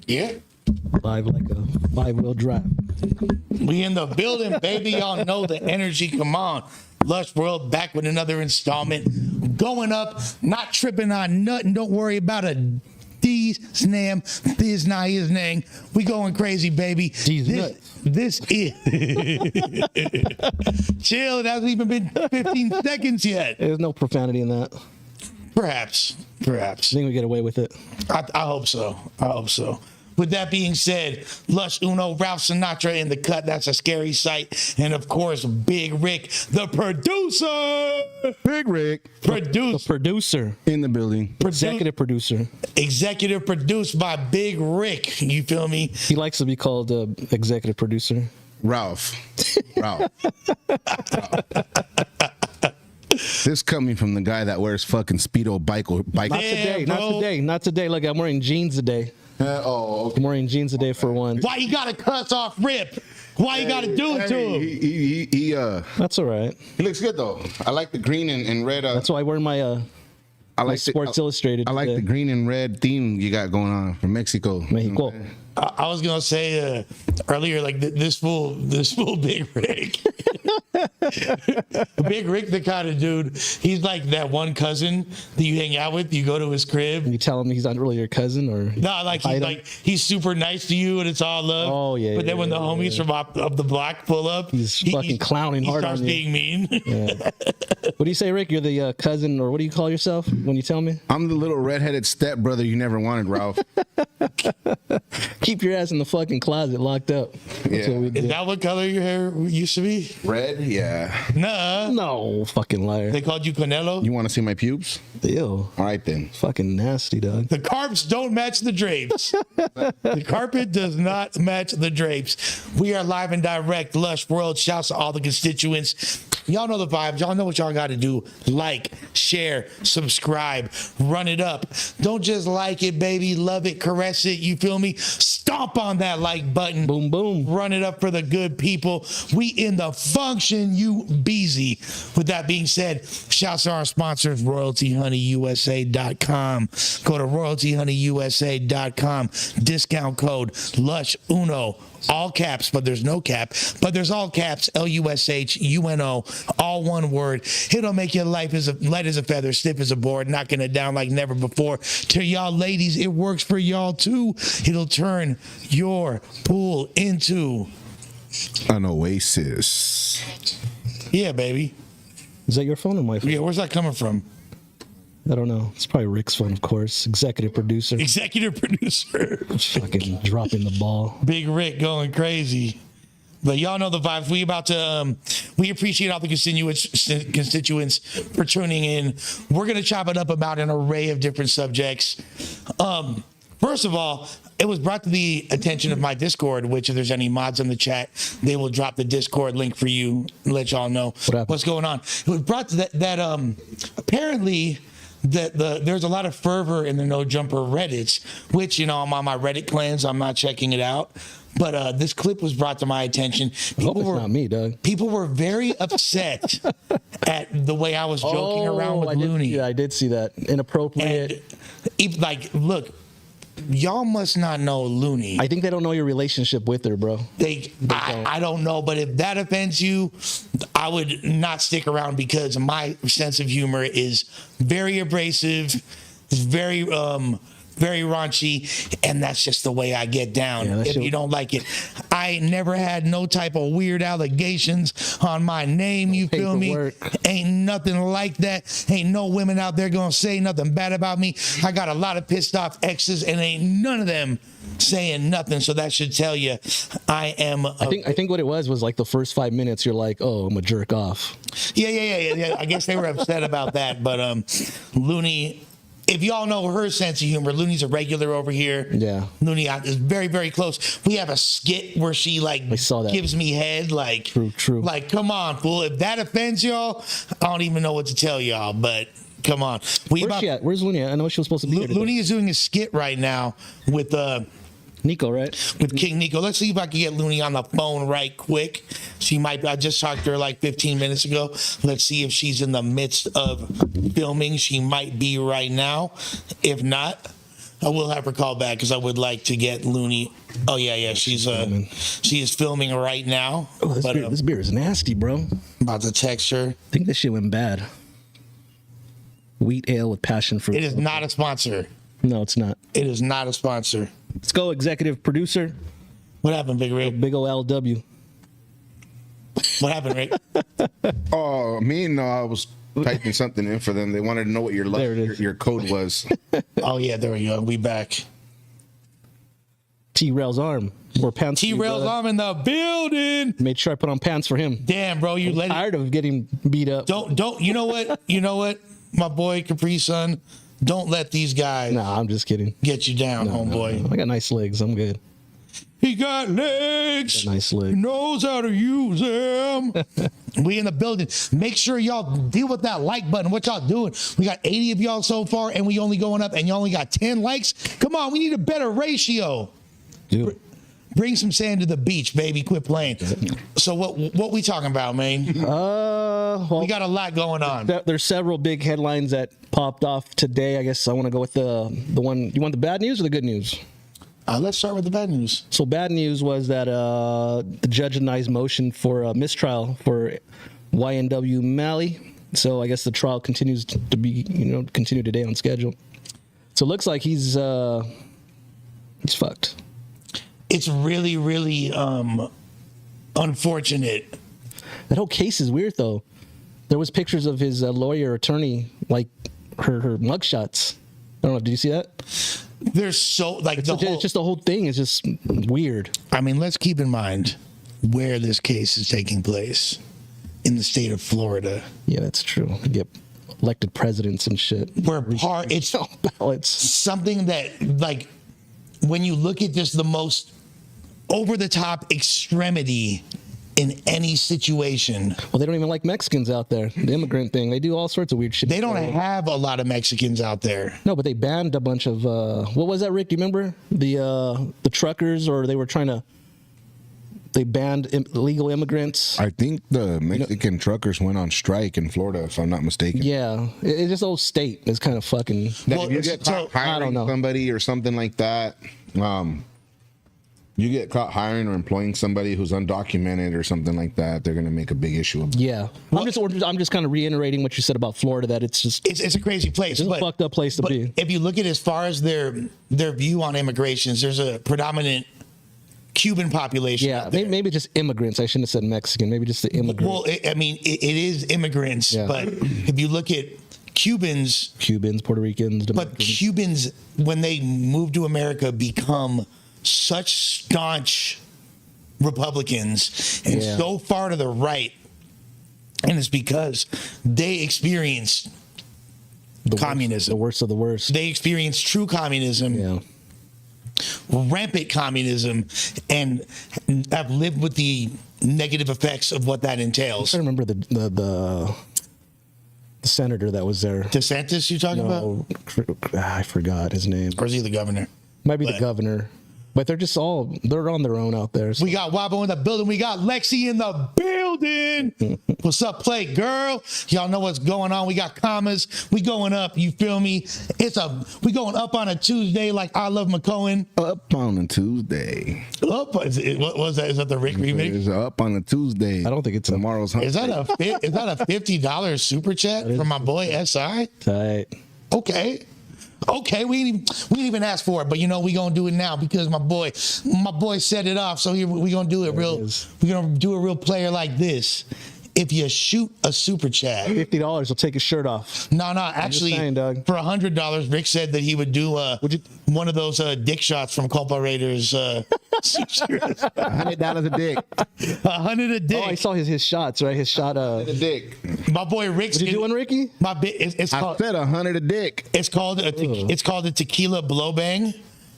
Yeah. Live like a 5-wheel drive. We in the building, baby. Y'all know the energy. Come on. Lush World back with another installment. Going up, not tripping on nothing. Don't worry about a D's snam. This not his name. We going crazy, baby. This is chill. It hasn't even been 15 seconds yet. There's no profanity in that. Perhaps. I think we get away with it. I hope so. With that being said, Lush Uno, Ralph Sinatra in the cut. That's a scary sight. And of course, Big Rick, the producer. Big Rick. The producer. In the building. Executive producer. Executive produced by Big Rick. You feel me? He likes to be called executive producer. Ralph. This coming from the guy that wears fucking Speedo bike. Not today. Look, I'm wearing jeans today. Okay. I'm wearing jeans today for one. Why you gotta cuss off Rip? Why you gotta do it to him? He That's all right. he looks good though. I like the green and red. That's why I wear my Sports Illustrated. I like today. the green and red theme you got going on from Mexico. Mexico. I was gonna say earlier, like this fool Big Rick. Big Rick, the kind of dude. He's like that one cousin that you hang out with. You go to his crib. And you tell him he's not really your cousin, or no, he's super nice to you, and it's all love. Oh yeah. But then when the homies from up the block pull up, he's fucking clowning hard on you. He starts being mean. Yeah. What do you say, Rick? You're the cousin, or what do you call yourself when you tell me? I'm the little redheaded stepbrother you never wanted, Ralph. Keep your ass in the fucking closet, locked up. That's what we do. Is that what color your hair used to be? Red? Yeah. Nuh-uh. No, fucking liar. They called you Canelo? You want to see my pubes? Ew. All right then. Fucking nasty, dog. The carpets don't match the drapes. The carpet does not match the drapes. We are live and direct. Lush World. Shouts to all the constituents. Y'all know the vibes. Y'all know what y'all got to do. Like, share, subscribe, run it up. Don't just like it, baby. Love it, caress it. You feel me? Stomp on that like button. Boom, boom. Run it up for the good people. We in the function, you busy. With that being said, shouts to our sponsors, RoyaltyHoneyUSA.com. Go to RoyaltyHoneyUSA.com. Discount code LUSH1. All caps, but there's no cap. But there's all caps, LUSHUNO, all one word. It'll make your life light as a feather, stiff as a board, knocking it down like never before. To y'all ladies, it works for y'all too. It'll turn your pool into an oasis. Yeah, baby. Is that your phone or my phone? Yeah, where's that coming from? I don't know. It's probably Rick's phone, of course. Executive producer. Executive producer. Fucking dropping the ball. Big Rick going crazy. But y'all know the vibes. We appreciate all the constituents for tuning in. We're going to chop it up about an array of different subjects. First of all, it was brought to the attention of my Discord, which if there's any mods in the chat, they will drop the Discord link for you and let y'all know what's going on. It was brought to that apparently there's a lot of fervor in the No Jumper Reddits, which, I'm on my Reddit cleanse. I'm not checking it out. But this clip was brought to my attention. It's not me, Doug. People were very upset at the way I was joking around with Looney. I did see that. Inappropriate. And, look, y'all must not know Looney. I think they don't know your relationship with her, bro. I don't know, but if that offends you, I would not stick around because my sense of humor is very abrasive, it's very raunchy, and that's just the way I get down. If you don't like it, I never had no type of weird allegations on my name. You feel me? Ain't nothing like that. Ain't no women out there gonna say nothing bad about me. I got a lot of pissed off exes, and ain't none of them saying nothing. So that should tell you I am. I think what it was like the first 5 minutes. You're like, oh, I'm a jerk off. Yeah. I guess they were upset about that, but Looney. If y'all know her sense of humor, Looney's a regular over here. Yeah. Looney is very, very close. We have a skit where she gives me head. True. Like, come on, fool. If that offends y'all, I don't even know what to tell y'all, but come on. Where's she at? Where's Looney at? I know she was supposed to be here today. Looney is doing a skit right now with Nico, right? With King Nico. Let's see if I can get Looney on the phone right quick. I just talked to her like 15 minutes ago. Let's see if she's in the midst of filming. She might be right now. If not, I will have her call back because I would like to get Looney. Oh yeah, she is filming right now. Oh, this beer is nasty, bro. I'm about to text her. I think this shit went bad. Wheat ale with passion fruit. It is not a sponsor. No, it's not. It is not a sponsor. Let's go, executive producer. What happened, Big Rick? Big ol' LW. What happened, Rick? Oh, I was typing something in for them. They wanted to know what your code was. Oh yeah, there we go. We back. T-Rail's arm. Or pants. T-Rail's arm in the building. Made sure I put on pants for him. Damn, bro, you let Tired of getting beat up. Don't. You know what? You know what? My boy Capri Sun. Don't let these guys. Nah, I'm just kidding. Get you down, homeboy. No. I got nice legs. I'm good. He got legs. Nice legs. Knows how to use them. We in the building. Make sure y'all deal with that like button. What y'all doing? We got 80 of y'all so far, and we only going up, and you only got 10 likes. Come on, we need a better ratio. Dude. Bring some sand to the beach, baby. Quit playing. So what we talking about, man? Well, We got a lot going on. There's several big headlines that popped off today. I guess I want to go with the one. You want the bad news or the good news? Let's start with the bad news. So bad news was that the judge denies motion for mistrial for YNW Melly. So I guess the trial continues to be, continue today on schedule. So it looks like he's fucked. It's really, really unfortunate. That whole case is weird, though. There was pictures of his attorney, like her mugshots. I don't know. Did you see that? There's so It's just the whole thing is just weird. I mean, let's keep in mind where this case is taking place in the state of Florida. Yeah, that's true. You get elected presidents and shit. It's ballots. Something that, like, when you look at just the most over-the-top extremity in any situation. Well, they don't even like Mexicans out there. The immigrant thing. They do all sorts of weird shit. They don't have a lot of Mexicans out there. No, but they banned a bunch of what was that, Rick? Do you remember? The truckers, or they banned illegal immigrants. I think the Mexican truckers went on strike in Florida, if I'm not mistaken. Yeah, it's just the whole state is kind of fucking. If you get caught hiring somebody or something like that, you get caught hiring or employing somebody who's undocumented or something like that, they're going to make a big issue of it. Yeah. I'm just kind of reiterating what you said about Florida, that it's just... It's a crazy place. It's a fucked up place to be. If you look at as far as their view on immigrations, there's a predominant Cuban population. Yeah, maybe just immigrants. I shouldn't have said Mexican. Maybe just the immigrants. Well, it is immigrants, yeah. But if you look at Cubans, Puerto Ricans, but Cubans, when they move to America, become such staunch Republicans and so far to the right, and it's because they experienced communism. The worst of the worst. They experienced true communism, rampant communism, and have lived with the negative effects of what that entails. I remember the senator that was there. DeSantis, you talking about? I forgot his name. Or is he the governor? Might be the governor. But they're on their own out there. So. We got Wabo in the building. We got Lexi in the building. What's up, play girl? Y'all know what's going on. We got commas. We going up. You feel me? We going up on a Tuesday like I Love McCohen. Up on a Tuesday. Up? What was that? Is that the Rick remix? It's up on a Tuesday. I don't think it's tomorrow's hump. Is that a $50 super chat from my boy SI? Tight. Okay, we didn't even ask for it, but we gonna do it now because my boy set it off. So here we gonna do it real. We're gonna do a real player like this. If you shoot a super chat, $50 will take his shirt off. No, actually, for $100, Rick said that he would do one of those dick shots from Culpa Raiders. $100 a dick. $100 a dick. Oh, I saw his shots, right? His shot. A dick. My boy Rick's. Did you do one, Ricky? It's called. I said 100 a dick. It's called a tequila blow bang.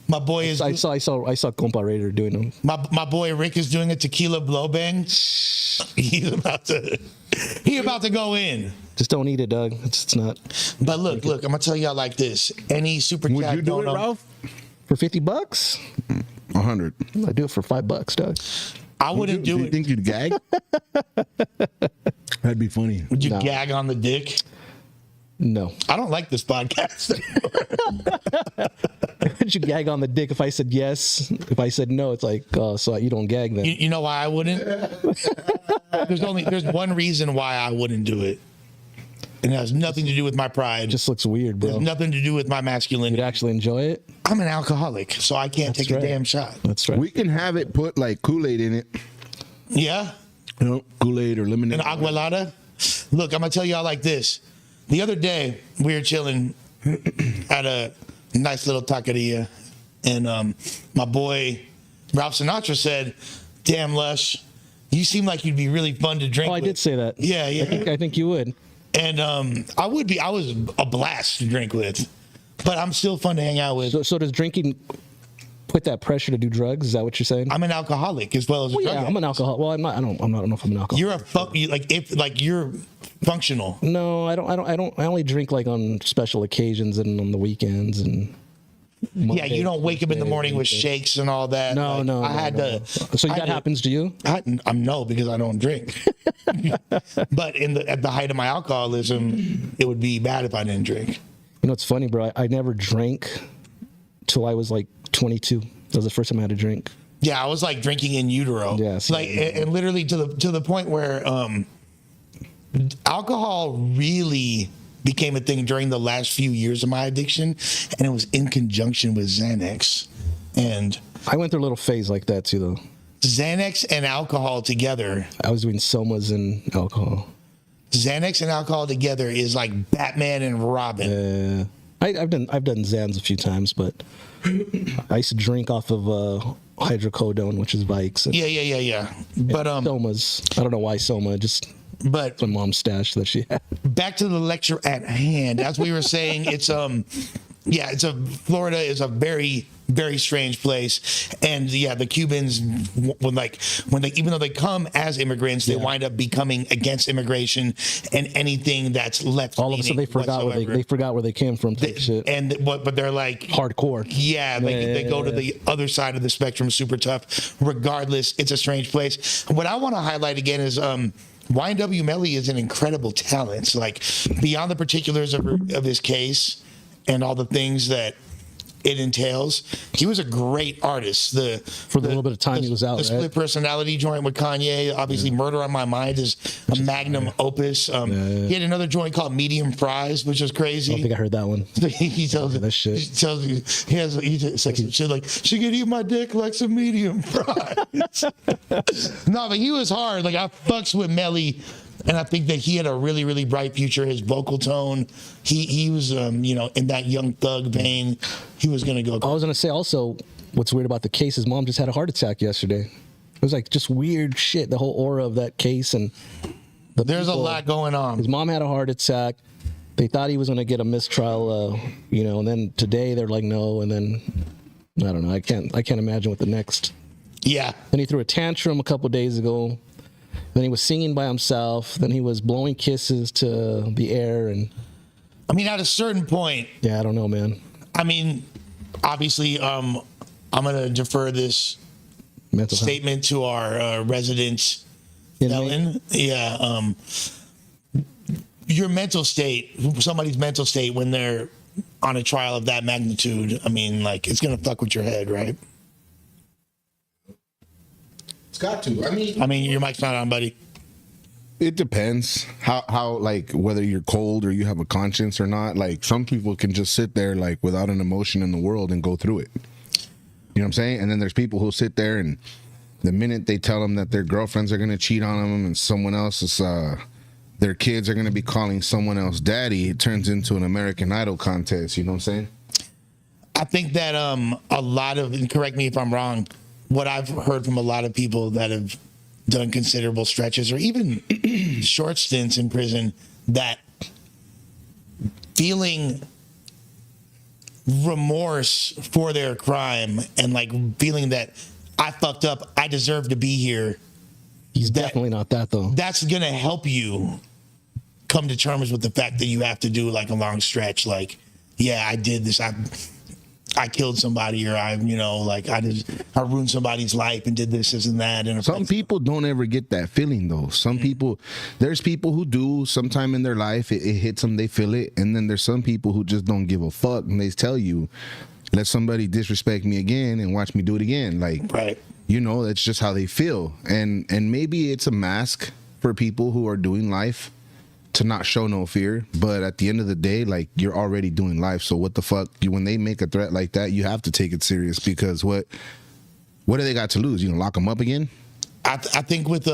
My boy is. I saw Compa Raider doing them. My boy Rick is doing a tequila blow bang. He's about to go in. Just don't eat it, Doug. It's not. But look, I'm gonna tell y'all like this. Any super chat. Would you do it, Ralph? For $50? 100. I do it for $5, Doug. I wouldn't do it. Do you think you'd gag? That'd be funny. Would you gag on the dick? No. I don't like this podcast. Would you gag on the dick if I said yes? If I said no, it's like, oh, so you don't gag then. You know why I wouldn't? There's one reason why I wouldn't do it. And it has nothing to do with my pride. It just looks weird, bro. There's nothing to do with my masculinity. You'd actually enjoy it? I'm an alcoholic, so I can't That's take right. a damn shot. That's right. We can have it put like Kool-Aid in it. Yeah? You know, Kool-Aid or lemonade. An agualada? Look, I'm going to tell y'all like this. The other day, we were chilling at a nice little taqueria, and my boy Ralph Sinatra said, "Damn, Lush, you seem like you'd be really fun to drink Oh, I with." did say that. Yeah, yeah. I think you would. And I was a blast to drink with, but I'm still fun to hang out with. So does drinking put that pressure to do drugs? Is that what you're saying? I'm an alcoholic as well as a Well, drug yeah, addict. I'm an alcoholic. Well, I'm not. I don't know if I'm an alcoholic. You're functional. No, I don't. I only drink like on special occasions and on the weekends and. Yeah, you don't wake up in the morning with shakes and all that. No, Like, no. I had to. So that happens to you? I'm no, because I don't drink. But at the height of my alcoholism, it would be bad if I didn't drink. You know, it's funny, bro. I never drank till I was like 22. That was the first time I had a drink. Yeah, I was like drinking in utero. Yes. Like and literally to the point where alcohol really became a thing during the last few years of my addiction, and it was in conjunction with Xanax. And I went through a little phase like that too, though. Xanax and alcohol together. I was doing somas and alcohol. Xanax and alcohol together is like Batman and Robin. I've done Xans a few times, but I used to drink off of hydrocodone, which is Vikes. And Yeah. But somas. I don't know why soma. Just but my mom's stash that she had. back to the lecture at hand. As we were saying, Florida is a very, very strange place, and the Cubans, when they even though they come as immigrants, they wind up becoming against immigration and anything that's left. All of a sudden, they forgot where they came from. Type shit. But they're like hardcore. Yeah, they go to the other side of the spectrum, super tough. Regardless, it's a strange place. What I want to highlight again is YNW Melly is an incredible talent. Like beyond the particulars of his case and all the things that it entails, he was a great artist. For the little bit of time he was out, the split personality joint with Kanye, obviously Murder on My Mind is a magnum opus. He had another joint called Medium Fries, which is crazy. I don't think I heard that one. He tells you that shit. He tells you he says some shit like, she could eat my dick like some medium fries. No, but he was hard. Like I fucks with Melly, and I think that he had a really, really bright future. His vocal tone, he was in that Young Thug vein. He was gonna go. I was gonna say also, what's weird about the case, his mom just had a heart attack yesterday. It was like just weird shit. The whole aura of that case and there's a lot going on. His mom had a heart attack. They thought he was gonna get a mistrial, and then today they're like no, and then I don't know. I can't imagine what the next. Yeah. Then he threw a tantrum a couple days ago. Then he was singing by himself. Then he was blowing kisses to the air, and I mean, at a certain point. Yeah, I don't know, man. I mean, obviously, I'm gonna defer this statement to our resident Ellen. Yeah. Your mental state, somebody's mental state when they're on a trial of that magnitude, I mean, like, it's gonna fuck with your head, right? It's got to. I mean, your mic's not on, buddy. It depends how like whether you're cold or you have a conscience or not. Like some people can just sit there like without an emotion in the world and go through it. You know what I'm saying? And then there's people who sit there and the minute they tell them that their girlfriends are going to cheat on them and someone else is their kids are going to be calling someone else daddy, it turns into an American Idol contest. You know what I'm saying? I think that a lot of, and correct me if I'm wrong, what I've heard from a lot of people that have done considerable stretches or even short stints in prison, that feeling remorse for their crime and like feeling that I fucked up, I deserve to be here. He's definitely not that though. That's going to help you come to terms with the fact that you have to do like a long stretch. Like, yeah, I did this. I killed somebody, or I ruined somebody's life and did this and that. And Some people don't ever get that feeling though. Some people, there's people who do sometime in their life, it hits them, they feel it. And then there's some people who just don't give a fuck and they tell you, let somebody disrespect me again and watch me do it again. Like, right. You know, that's just how they feel. And maybe it's a mask for people who are doing life to not show no fear. But at the end of the day, like, you're already doing life. So what the fuck, when they make a threat like that, you have to take it serious, because what do they got to lose? You gonna lock them up again? I think with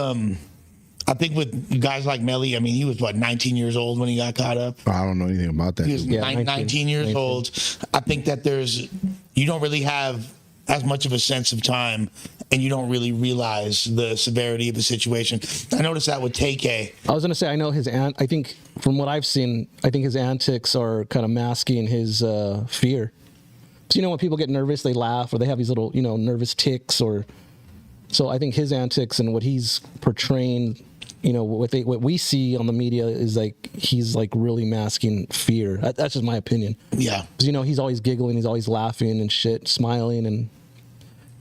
guys like Melly, I mean, he was 19 years old when he got caught up. I don't know anything about that. He was 19 years old. I think that you don't really have as much of a sense of time, and you don't really realize the severity of the situation. I noticed that with Tate. I was gonna say, I know I think from what I've seen, I think his antics are kind of masking his fear. So, when people get nervous, they laugh, or they have these little, nervous tics, so I think his antics and what he's portraying, what we see on the media is like he's like really masking fear. That's just my opinion. Yeah, because he's always giggling, he's always laughing and shit, smiling, and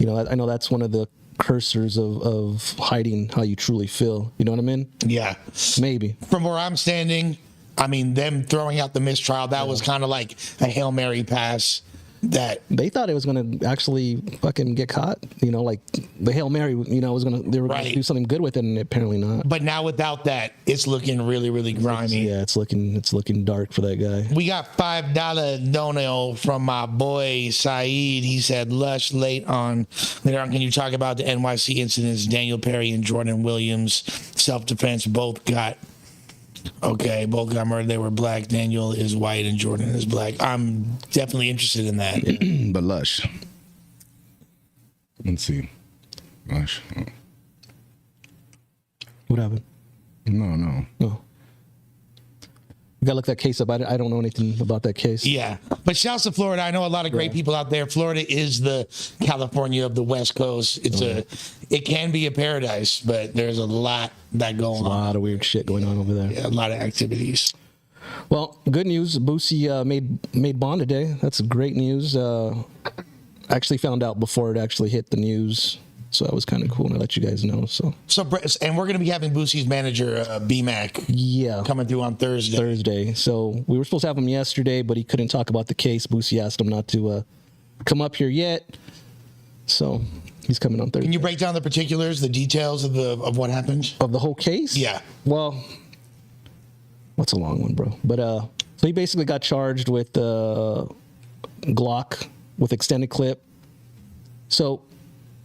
I know that's one of the cursors of hiding how you truly feel. You know what I mean? Yeah, maybe. From where I'm standing, I mean, them throwing out the mistrial, that was kind of like a Hail Mary pass. That they thought it was going to actually fucking get caught, like the Hail Mary, they were going to do something good with it, and apparently not. But now without that, it's looking really, really grimy. It's looking dark for that guy. We got $5 dono from my boy Saeed. He said, Lush, later on, can you talk about the NYC incidents? Daniel Perry and Jordan Williams, self-defense, both got murdered. They were black. Daniel is white and Jordan is black. I'm definitely interested in that. But Lush. Let's see. Lush. Oh. What happened? No. Oh. You gotta look that case up. I don't know anything about that case. Yeah. But shouts to Florida. I know a lot of great people out there. Florida is the California of the West Coast. It can be a paradise, but there's a lot that going on. A lot of weird shit going on over there. Yeah, a lot of activities. Well, good news. Boosie made bond today. That's great news. I actually found out before it actually hit the news. So that was kind of cool, and I let you guys know. And we're going to be having Boosie's manager, BMAC, coming through on Thursday. So we were supposed to have him yesterday, but he couldn't talk about the case. Boosie asked him not to come up here yet. So he's coming on Thursday. Can you break down the particulars, the details of what happened? Of the whole case? Yeah. Well, that's a long one, bro. But so he basically got charged with Glock with extended clip. So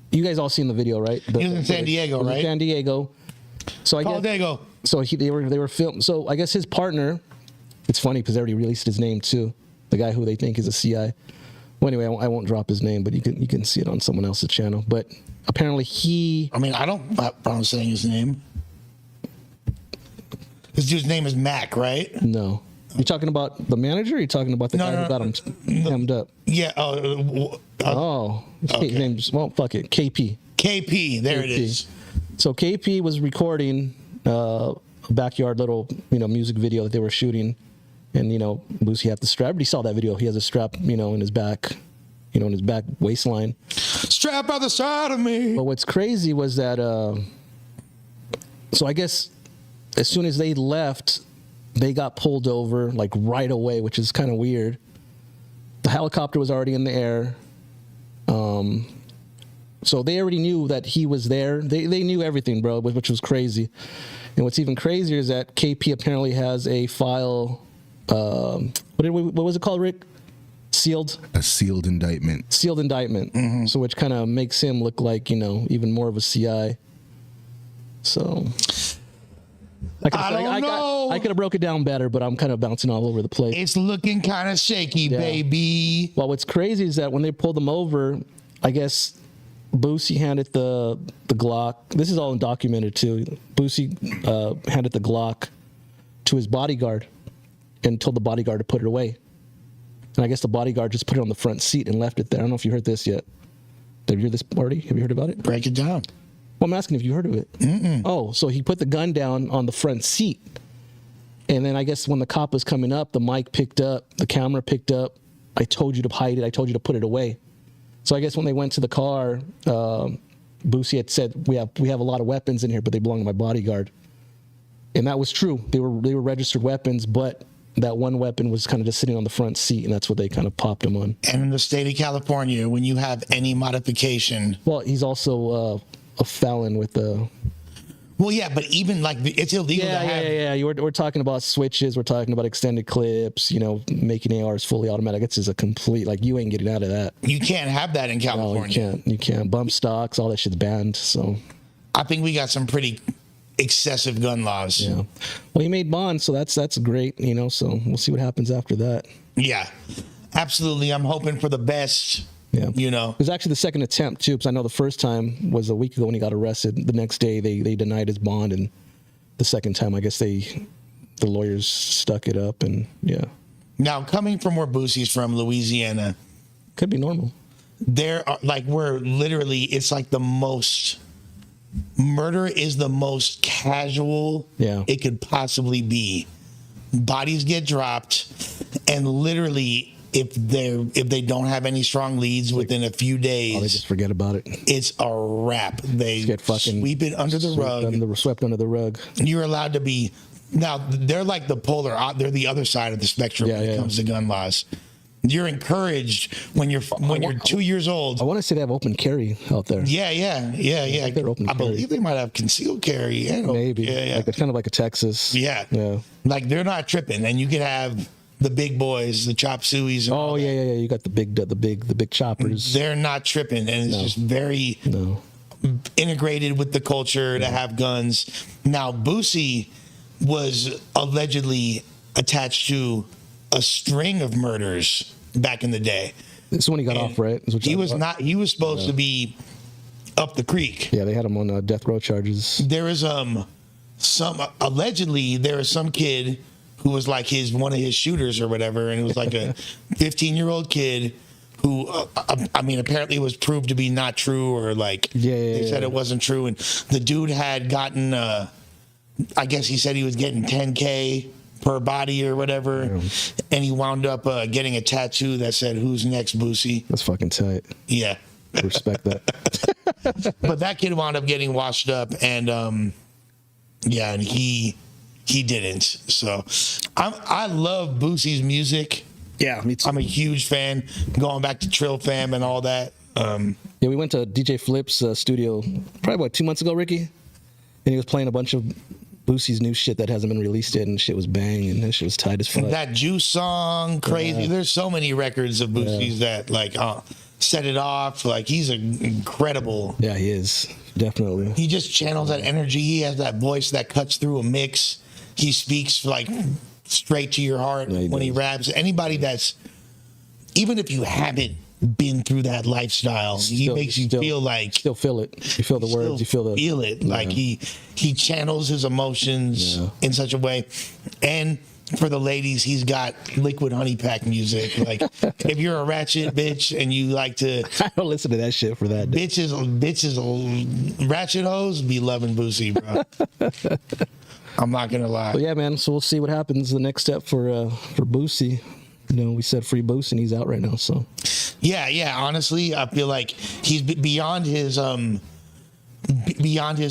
you guys all seen the video, right? He was in San Diego, right? San Diego. So I guess Diego. So they were filmed. So I guess his partner. It's funny because they already released his name too. The guy who they think is a CI. Well, anyway, I won't drop his name, but you can see it on someone else's channel. But apparently I don't have a problem saying his name. This dude's name is Mac, right? No. You talking about the manager? Or you talking about the guy who got him hemmed up? Yeah. His name's, well, fuck it. KP. KP. There it is. So KP was recording a backyard little, music video that they were shooting, and Boosie had the strap. But he saw that video. He has a strap, in his back, in his back waistline. Strap by the side of me. But what's crazy was that, so I guess as soon as they left, they got pulled over like right away, which is kind of weird. The helicopter was already in the air. So they already knew that he was there. They knew everything, bro, which was crazy. And what's even crazier is that KP apparently has a file. What was it called, Rick? A sealed indictment. Sealed indictment. Mm-hmm. So which kind of makes him look like, even more of a CI. So I don't know. I could have broke it down better, but I'm kind of bouncing all over the place. It's looking kind of shaky, baby. Well, what's crazy is that when they pulled him over, I guess Boosie handed the Glock. This is all documented too. Boosie handed the Glock to his bodyguard and told the bodyguard to put it away. And I guess the bodyguard just put it on the front seat and left it there. I don't know if you heard this yet. Have you heard this party? Have you heard about it? Break it down. Well, I'm asking if you heard of it. Mm-mm. Oh, so he put the gun down on the front seat. And then I guess when the cop was coming up, the mic picked up, the camera picked up I told you to hide it. I told you to put it away. So I guess when they went to the car, Boosie had said, we have a lot of weapons in here, but they belong to my bodyguard. And that was true. They were registered weapons, but that one weapon was kind of just sitting on the front seat, and that's what they kind of popped him on. And in the state of California, when you have any modification, Well, he's also a felon with the. well, yeah, but even like it's illegal to have. Yeah. We're talking about switches. We're talking about extended clips. Making ARs fully automatic. It's just a complete, like, you ain't getting out of that. You can't have that in No, California. you can't. Bump stocks, all that shit's banned. So. I think we got some pretty excessive gun laws. Yeah. Well, he made bond, so that's great. So we'll see what happens after that. Yeah, absolutely. I'm hoping for the best. Yeah. It was actually the second attempt too, because I know the first time was a week ago when he got arrested. The next day they denied his bond, and the second time I guess the lawyers stuck it up, and yeah. Now, coming from where Boosie's from, Louisiana, Could be normal. there are we're literally, it's like murder is the most casual it could possibly be. Bodies get dropped, and literally, if they don't have any strong leads within a few days, they just forget about it. It's a wrap. They Get fucking sweep it under the rug. Swept under the rug. You're allowed to be. Now, they're like the they're the other side of the spectrum when it comes to gun laws. You're encouraged when you're 2 years old. I want to say they have open carry out there. Yeah. they're open I carry. believe they might have concealed carry. Maybe. Yeah. Like, it's kind of like a Texas. Yeah. Yeah. Like, they're not tripping, and you can have the big boys, the chop sueys. Oh yeah. You got the big choppers. They're not tripping, and it's just very integrated with the culture to have guns. Now, Boosie was allegedly attached to a string of murders back in the day. This is when he got off, right? He was not. He was supposed to be up the creek. Yeah, they had him on death row charges. There is allegedly there is some kid who was like one of his shooters or whatever, and it was like a 15-year-old kid who apparently it was proved to be not true, or they said it wasn't true, and the dude had gotten I guess he said he was getting $10K per body or whatever, and he wound up getting a tattoo that said, "Who's next, Boosie?" That's fucking tight. Yeah. Respect that. But that kid wound up getting washed up, and and he didn't. So I love Boosie's music. Yeah, me too. I'm a huge fan, going back to Trill Fam and all that. We went to DJ Flip's studio probably 2 months ago, Ricky, and he was playing a bunch of Boosie's new shit that hasn't been released yet, and shit was banging. That shit was tight as fuck. That Juice song, crazy. Yeah. There's so many records of Boosie's that set it off. Like, he's incredible. Yeah, he is. Definitely. He just channels that energy. He has that voice that cuts through a mix. He speaks like straight to your heart when he raps. Anybody that's, even if you haven't been through that lifestyle, he makes you feel like, still feel it. You feel the words. You feel it. Like he channels his emotions in such a way. And for the ladies, he's got liquid honey pack music. Like, if you're a ratchet bitch and you like to, I don't listen to that shit for that. Bitches, ratchet hoes be loving Boosie, bro. I'm not gonna lie. But yeah, man. So we'll see what happens. The next step for Boosie. We said free Boosie, and he's out right now. So yeah. Honestly, I feel like he's beyond his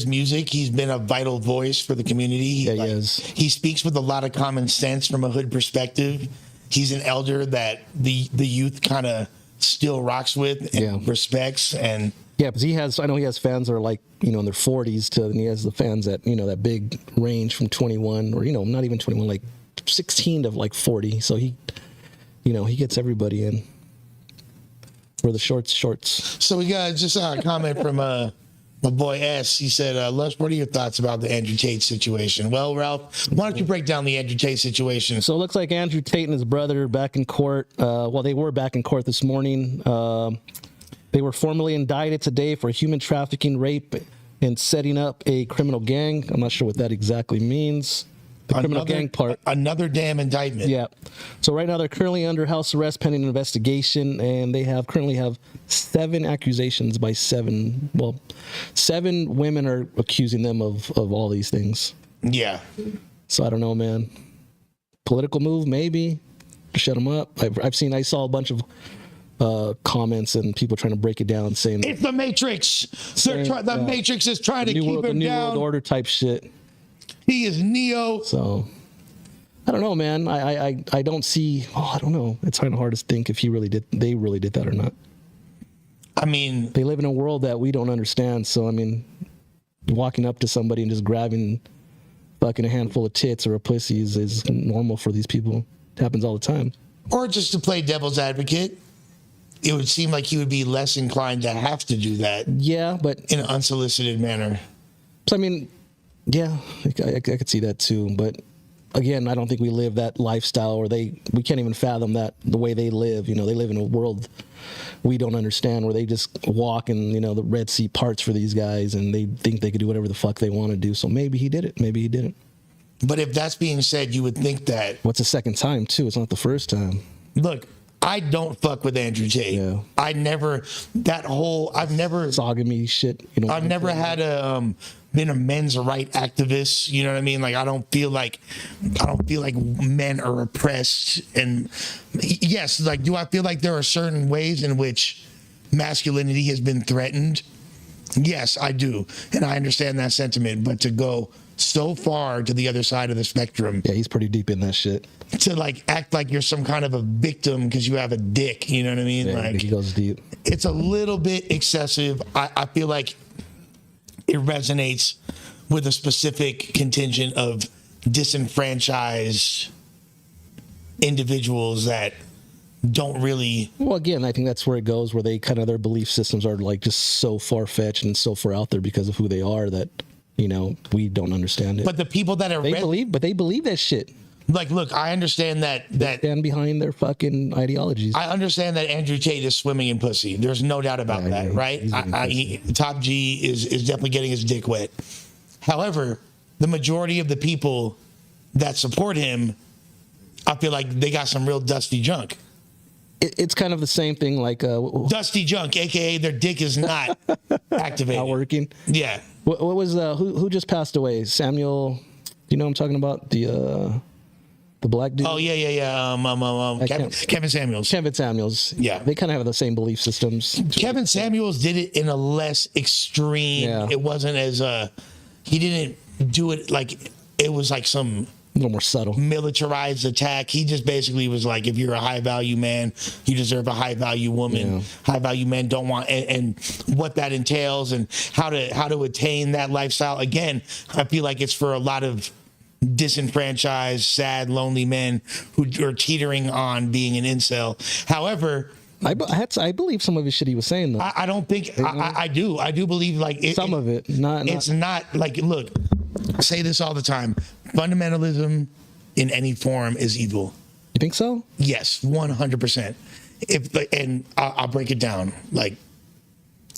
music. He's been a vital voice for the community. He is. He speaks with a lot of common sense from a hood perspective. He's an elder that the youth kind of still rocks with and respects. And yeah, because I know he has fans that are like, in their 40s and he has the fans that, that big range from 21 or, not even 21, like 16 to like 40. So he gets everybody in for the shorts. So we got just a comment from my boy S. He said, Lush, what are your thoughts about the Andrew Tate situation? Well, Ralph, why don't you break down the Andrew Tate situation? So it looks like Andrew Tate and his brother back in court. They were back in court this morning. They were formally indicted today for human trafficking, rape, and setting up a criminal gang. I'm not sure what that exactly means. The criminal gang part. Another damn indictment. Yeah. So right now they're currently under house arrest pending an investigation, and they currently have 7 accusations by 7 women are accusing them of all these things. Yeah. So I don't know, man. Political move, maybe. to shut him up. I saw a bunch of comments and people trying to break it down, saying it's the Matrix. The Matrix is trying to keep him the New down. World Order type shit. He is Neo. So I don't know, man. I don't see. Oh, I don't know. It's kind of hard to think if they really did that or not. I mean, they live in a world that we don't understand. So I mean, walking up to somebody and just grabbing fucking a handful of tits or a pussy is normal for these people. It happens all the time. Or just to play devil's advocate, it would seem like he would be less inclined to have to do that. Yeah, but in an unsolicited manner. So I mean, yeah, I could see that too. But again, I don't think we live that lifestyle, or we can't even fathom that the way they live. You know, they live in a world we don't understand, where they just walk and, you know, the Red Sea parts for these guys, and they think they could do whatever the fuck they want to do. So maybe he did it. Maybe he didn't. But if that's being said, you would think that. What's the second time too? It's not the first time. Look, I don't fuck with Andrew Tate. Yeah. I've never Sogamy shit. You know, I've never had been a men's right activist. You know what I mean? Like, I don't feel like men are oppressed. And yes, like, do I feel like there are certain ways in which masculinity has been threatened? Yes, I do. And I understand that sentiment. But to go so far to the other side of the spectrum. Yeah, he's pretty deep in that shit. To like act like you're some kind of a victim because you have a dick. You know what I mean? Yeah, like, he goes deep. It's a little bit excessive. I feel like it resonates with a specific contingent of disenfranchised individuals that don't really. Well, again, I think that's where it goes, where they kind of, their belief systems are like just so far-fetched and so far out there because of who they are that, you know, we don't understand it. But the people that are they believe that shit. Like, look, I understand that they stand behind their fucking ideologies. I understand that Andrew Tate is swimming in pussy. There's no doubt about that, right? Top G is definitely getting his dick wet. However, the majority of the people that support him, I feel like they got some real dusty junk. It's kind of the same thing, like dusty junk, aka their dick is not activated, not working. Yeah. What was who just passed away? Samuel. You know what I'm talking about? The black dude. Oh yeah. Kevin Samuels. Kevin Samuels. Yeah. They kind of have the same belief systems. Kevin Samuels did it in a less extreme. Yeah. It wasn't as he didn't do it like it was like some. A little more subtle. Militarized attack. He just basically was like, if you're a high value man, you deserve a high value woman. Yeah. High value men don't want, and what that entails and how to attain that lifestyle. Again, I feel like it's for a lot of disenfranchised, sad, lonely men who are teetering on being an incel. However, I believe some of his shit he was saying though. I don't think I do. I do believe like some of it. It's not like, look, I say this all the time. Fundamentalism in any form is evil. You think so? Yes, 100%. And I'll break it down. Like,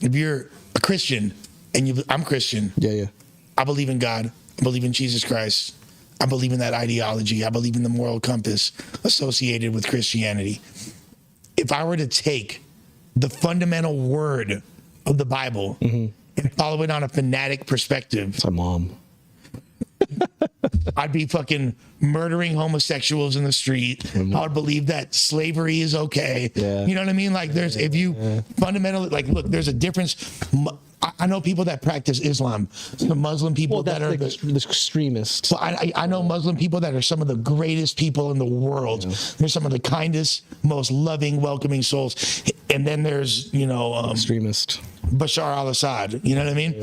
if you're a Christian and I'm Christian. Yeah. I believe in God. I believe in Jesus Christ. I believe in that ideology. I believe in the moral compass associated with Christianity. If I were to take the fundamental word of the Bible and follow it on a fanatic perspective. It's my mom. I'd be fucking murdering homosexuals in the street. I would believe that slavery is okay. Yeah. You know what I mean? Like, if you fundamentally, like, look, there's a difference. I know people that practice Islam. The Muslim people that are the extremists. So I know Muslim people that are some of the greatest people in the world. Yeah. They're some of the kindest, most loving, welcoming souls. And then there's, extremist Bashar al-Assad. You know what I mean?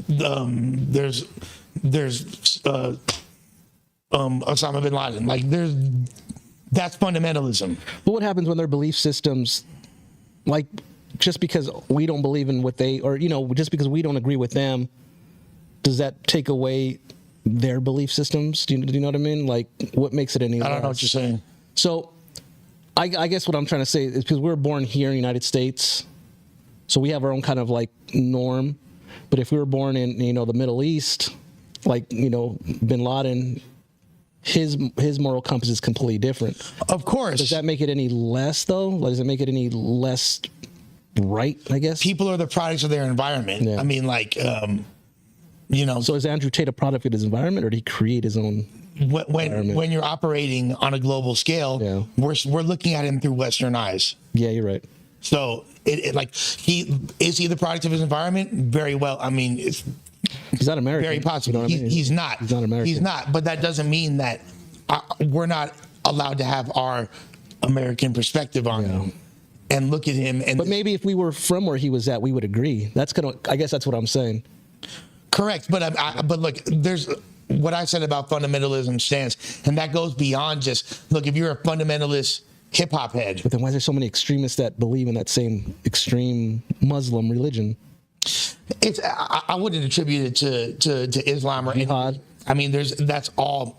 Yeah. There's Osama bin Laden. Like, that's fundamentalism. But what happens when their belief systems, like, just because we don't believe in what they, or, just because we don't agree with them, does that take away their belief systems? Do you know what I mean? Like, what makes it any less? I don't know what you're saying. So, I guess what I'm trying to say is because we're born here in the United States, so we have our own kind of, like, norm. But if we were born in, the Middle East, like, bin Laden, his moral compass is completely different. Of course. Does that make it any less, though? Does it make it any less right, I guess? People are the products of their environment. Yeah. I mean, like, You know, So is Andrew Tate a product of his environment, or did he create his own? when you're operating on a global scale, Yeah. we're looking at him through Western eyes. Yeah, you're right. So it like he the product of his environment? Very well. I mean, it's He's not American. very possible. You know what I mean? He's not. He's not American. He's not. But that doesn't mean that we're not allowed to have our American perspective on him and look at him. And But maybe if we were from where he was at, we would agree. I guess that's what I'm saying. correct. But but look, there's what I said about fundamentalism stance, and that goes beyond just look. If you're a fundamentalist hip hop head, But then why is there so many extremists that believe in that same extreme Muslim religion? it's I wouldn't attribute it to Islam or Jihad. I mean, that's all.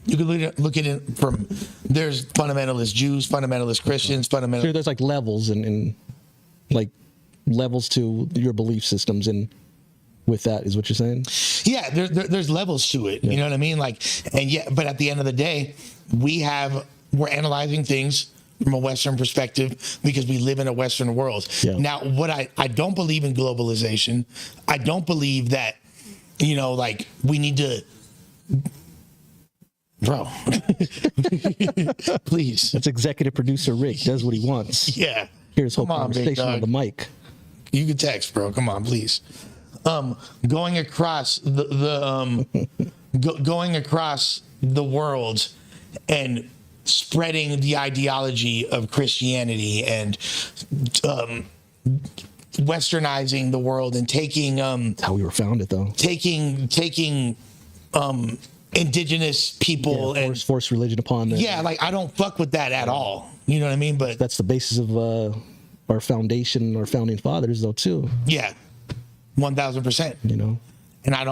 You can look at it from there's fundamentalist Jews, fundamentalist Christians, Sure, fundamentalist. there's like levels and like levels to your belief systems, and with that is what you're saying. Yeah, there's levels to it. You know what I mean? Like, and yeah, but at the end of the day, we're analyzing things from a Western perspective because we live in a Western world. Yeah. Now, what I don't believe in globalization. I don't believe that, like we need to, bro, please. That's executive producer Rick does what he wants. Yeah. Here's whole Come on, big conversation on dog. the mic. You can text, bro. Come on, please. Going across going across the world and spreading the ideology of Christianity and westernizing the world and taking That's how we were founded, though. taking indigenous people and Force religion upon them. yeah, like I don't fuck with that at all. You know what I mean? But That's the basis of our foundation, our founding fathers, though, too. yeah, 1,000%. You know. And I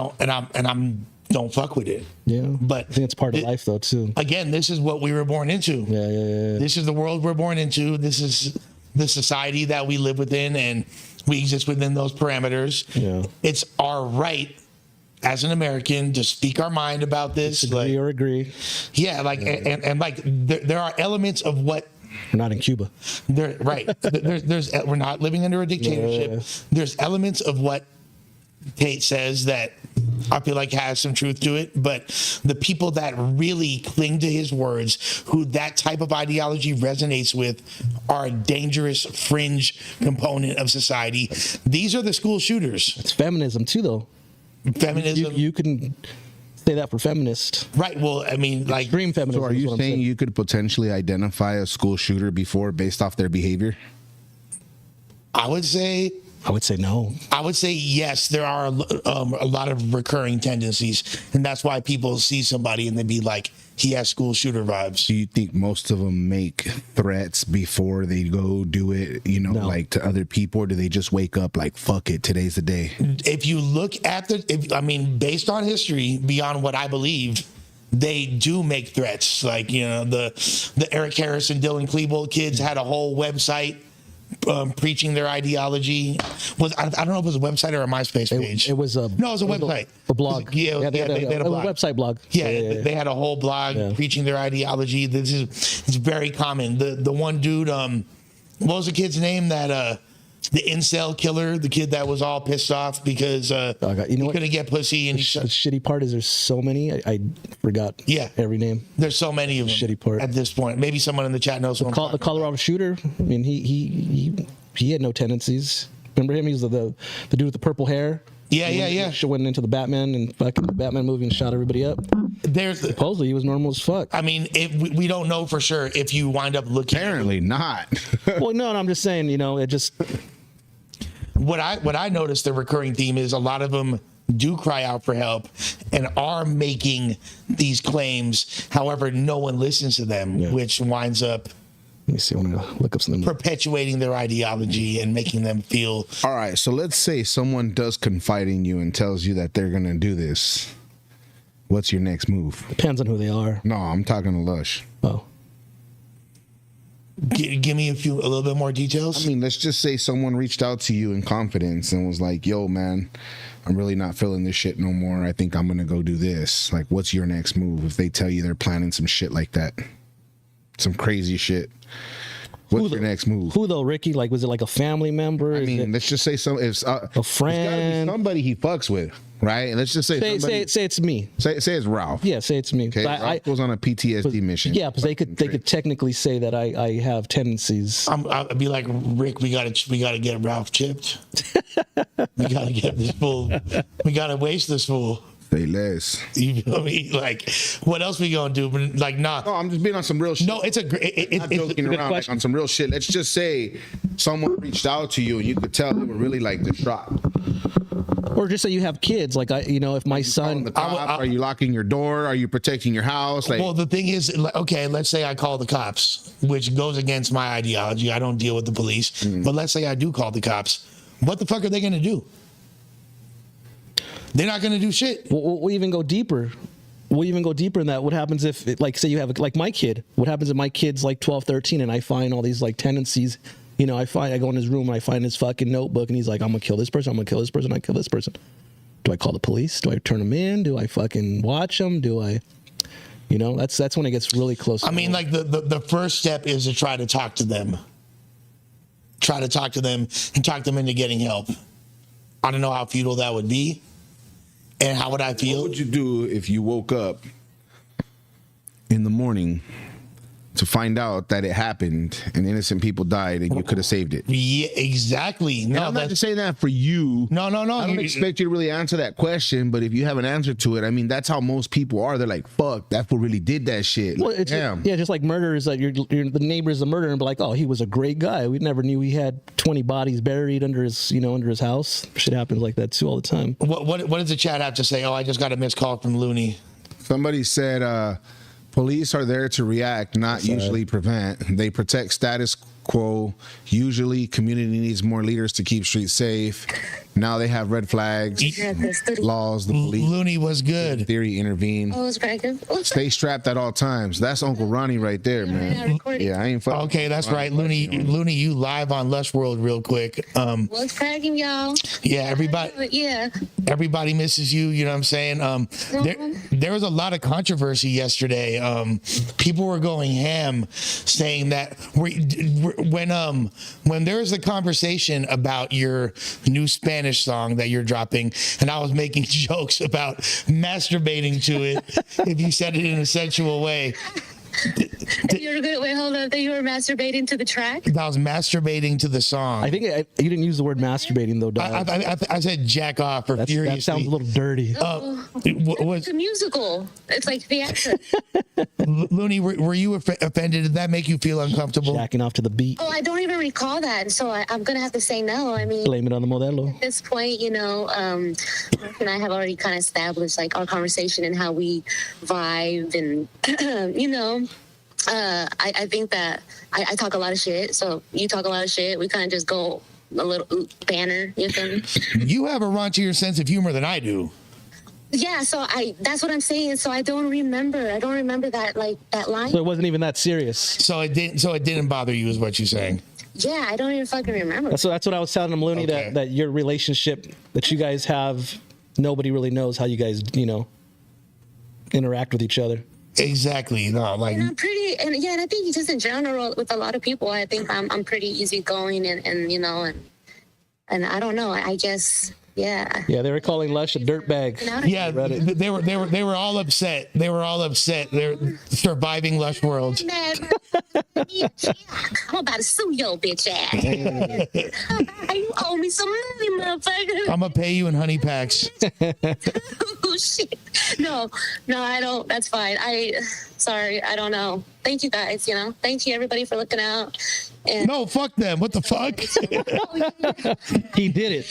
don't fuck with it. Yeah. But I think it's part of life, though, too. Again, this is what we were born into. Yeah. This is the world we're born into. This is the society that we live within, and we exist within those parameters. Yeah. It's our right as an American to speak our mind about this. Agree or agree. Yeah, like and like there are elements of what We're not in Cuba. right. There's we're not living under a dictatorship. Yeah. There's elements of what Tate says that I feel like has some truth to it, but the people that really cling to his words, who that type of ideology resonates with, are a dangerous fringe component of society. These are the school shooters. It's feminism, too, though. Feminism, You can say that for feminists. right? Well, I mean, like, Extreme feminism. So are is you what I'm saying you could potentially identify a school shooter before based off their behavior? I would say no. I would say yes. There are a lot of recurring tendencies, and that's why people see somebody and they be like, "He has school shooter vibes." Do you think most of them make threats before they go do it, No. like to other people, or do they just wake up like, fuck it, today's the day? If you look at based on history, beyond what I believe, they do make threats. Like, the Eric Harris and Dylan Klebold kids had a whole website preaching their ideology. I don't know if it was a website or a MySpace page. It was a No, it was a website. A blog. Yeah, they had a blog. website blog. Yeah, they had a whole blog preaching their ideology. It's very common. The one dude, what was the kid's name that the incel killer, the kid that was all pissed off because you know he what? couldn't get pussy and The shitty part is there's so many. I forgot. Yeah. Every name. there's so many of them Shitty part. at this point. Maybe someone in the chat knows what I'm The talking about. Colorado shooter. I mean, he had no tendencies. Remember him? He was the dude with the purple hair. Yeah. She went into the Batman and fucking the Batman movie and shot everybody up. There's, Supposedly he was normal as fuck. I mean, we don't know for sure if you wind up looking. Apparently not. Well, no, I'm just saying, it just. What I noticed the recurring theme is a lot of them do cry out for help and are making these claims. However, no one listens to them, which winds up Let me see. I want to look up something. perpetuating their ideology and making them feel. All right, so let's say someone does confide in you and tells you that they're gonna do this. What's your next move? Depends on who they are. No, I'm talking to Lush. Oh. Give me a little bit more details. I mean, let's just say someone reached out to you in confidence and was like, yo, man, I'm really not feeling this shit no more. I think I'm going to go do this. Like, what's your next move if they tell you they're planning some shit like that? Some crazy shit. What's your next move? Who though, Ricky? Like, was it like a family member? I mean, let's just say a friend? It's gotta be somebody he fucks with. right? And let's just say Say it's me. say it's Ralph. Yeah, say it's me. Okay, Ralph goes on a PTSD mission. Yeah, because they could technically say that I have tendencies. I'd be like, Rick, we gotta get Ralph chipped. We gotta get this fool. We gotta waste this fool. Say less. You feel me? Like, what else we gonna do? But like, nah. No, I'm just being on some real shit. No, it's a great. Not joking around, like on some real shit. Let's just say someone reached out to you and you could tell they were really like distraught. Or just say you have kids. Like if my son, The cop, are you locking your door? Are you protecting your house? Like, Well, the thing is, okay, let's say I call the cops, which goes against my ideology. I don't deal with the police. But let's say I do call the cops. What the fuck are they gonna do? They're not gonna do shit. we'll even go deeper. We'll even go deeper in that. What happens if, like, say you have like my kid? What happens if my kid's like 12, 13, and I find all these like tendencies? I go in his room and I find his fucking notebook, and he's like, I'm gonna kill this person. I'm gonna kill this person. I kill this person. Do I call the police? Do I turn him in? Do I fucking watch him? Do I? That's when it gets really close. I mean, like the first step is to try to talk to them. Try to talk to them and talk them into getting help. I don't know how futile that would be. And how would I feel? what would you do if you woke up in the morning to find out that it happened and innocent people died and you could have saved it? Yeah, exactly. And No, I'm not just saying that for you. No. I don't expect you to really answer that question, but if you have an answer to it, I mean, that's how most people are. They're like, fuck, that fool really did that shit. Well, it's Damn. just like murder is that the neighbor's a murderer and be like, oh, he was a great guy. We never knew he had 20 bodies buried under his house. Shit happens like that too all the time. What does the chat have to say? Oh, I just got a missed call from Looney. Somebody said, police are there to react, not usually prevent. They protect status quo. Usually, community needs more leaders to keep streets safe. Now they have red flags, laws. The police, Looney was good. theory, intervene. Oh, it's very good. Stay strapped at all times. That's Uncle Ronnie right there, man. Yeah, I ain't fucking. Okay, that's right. Looney, you live on Lush World real quick. What's cracking, y'all? Yeah, everybody misses you. You know what I'm saying? There was a lot of controversy yesterday. People were going ham, saying that when there was a conversation about your new Spanish song that you're dropping, and I was making jokes about masturbating to it if you said it in a sensual way. You're good. Wait, hold on. That you were masturbating to the track? I was masturbating to the song. I think you didn't use the word masturbating though, dog. I said jack off or furiously. That sounds a little dirty. It's a musical. It's like theater. Looney, were you offended? Did that make you feel uncomfortable? Jacking off to the beat. Oh, I don't even recall that. So I'm going to have to say no. I mean, Blame it on the modelo. at this point, Mark and I have already kind of established like our conversation and how we vibe and, I think that I talk a lot of shit. So you talk a lot of shit. We kind of just go a little banner. You feel me? You have a raunchier sense of humor than I do. Yeah. So that's what I'm saying. So I don't remember that that line. So it wasn't even that serious. So it didn't bother you, is what you're saying. Yeah, I don't even fucking remember. That's what I was telling him, Looney, Okay. that your relationship that you guys have, nobody really knows how you guys, interact with each other. Exactly. No, like And I'm pretty, and I think just in general with a lot of people, I think I'm pretty easygoing and I don't know. I guess, yeah. Yeah, they were calling Lush a dirtbag. yeah, they were all upset. They were all upset. They're surviving Lush World. Man, I'm about to sue your bitch ass. You owe me some money, motherfucker. I'm gonna pay you in honey packs. Oh shit. No, I don't. That's fine. Sorry, I don't know. Thank you guys. Thank you everybody for looking out. And No, fuck them. What the fuck? He did it.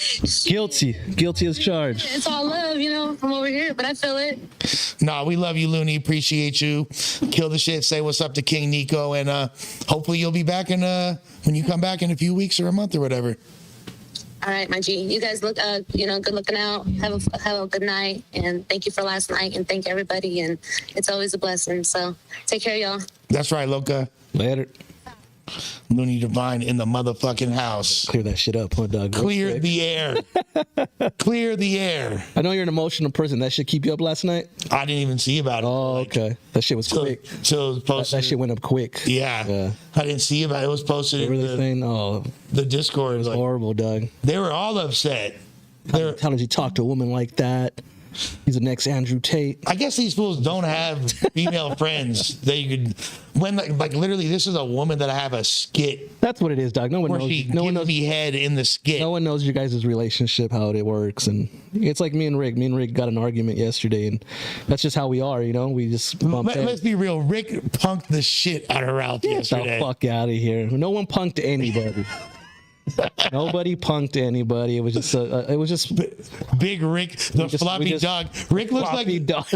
Guilty as charged. it's all love, from over here. But I feel it. Nah, we love you, Looney. Appreciate you. Kill the shit. Say what's up to King Nico, and hopefully you'll be back when you come back in a few weeks or a month or whatever. All right, my G. You guys look, good looking out. Have a good night, and thank you for last night, and thank everybody. And it's always a blessing. So take care, y'all. That's right, Loca. Later. Looney Divine in the motherfucking house. Clear that shit up, huh, dog? Clear the air. Clear the air. I know you're an emotional person. That shit keep you up last night? I didn't even see about it. Oh, okay. That shit was quick. So it was posted. That shit went up quick. Yeah. I didn't see about it. It was posted What were in they saying? Oh, the Discord. Like, horrible, dog. they were all upset. How does he talk to a woman like that? He's the next Andrew Tate. I guess these fools don't have female friends. They could, when like literally, this is a woman that I have a skit That's what it is, dog. No one where knows. she No one gives knows. me head in the skit. No one knows your guys' relationship, how it works, and it's like me and Rick. Me and Rick got an argument yesterday, and that's just how we are, you know. We just bump heads. Let's be real. Rick punked the shit out of Ralph Get the yesterday. fuck out of here. No one punked anybody. Nobody punked anybody. It was just Big Rick, the floppy dog. Rick looks floppy like dog.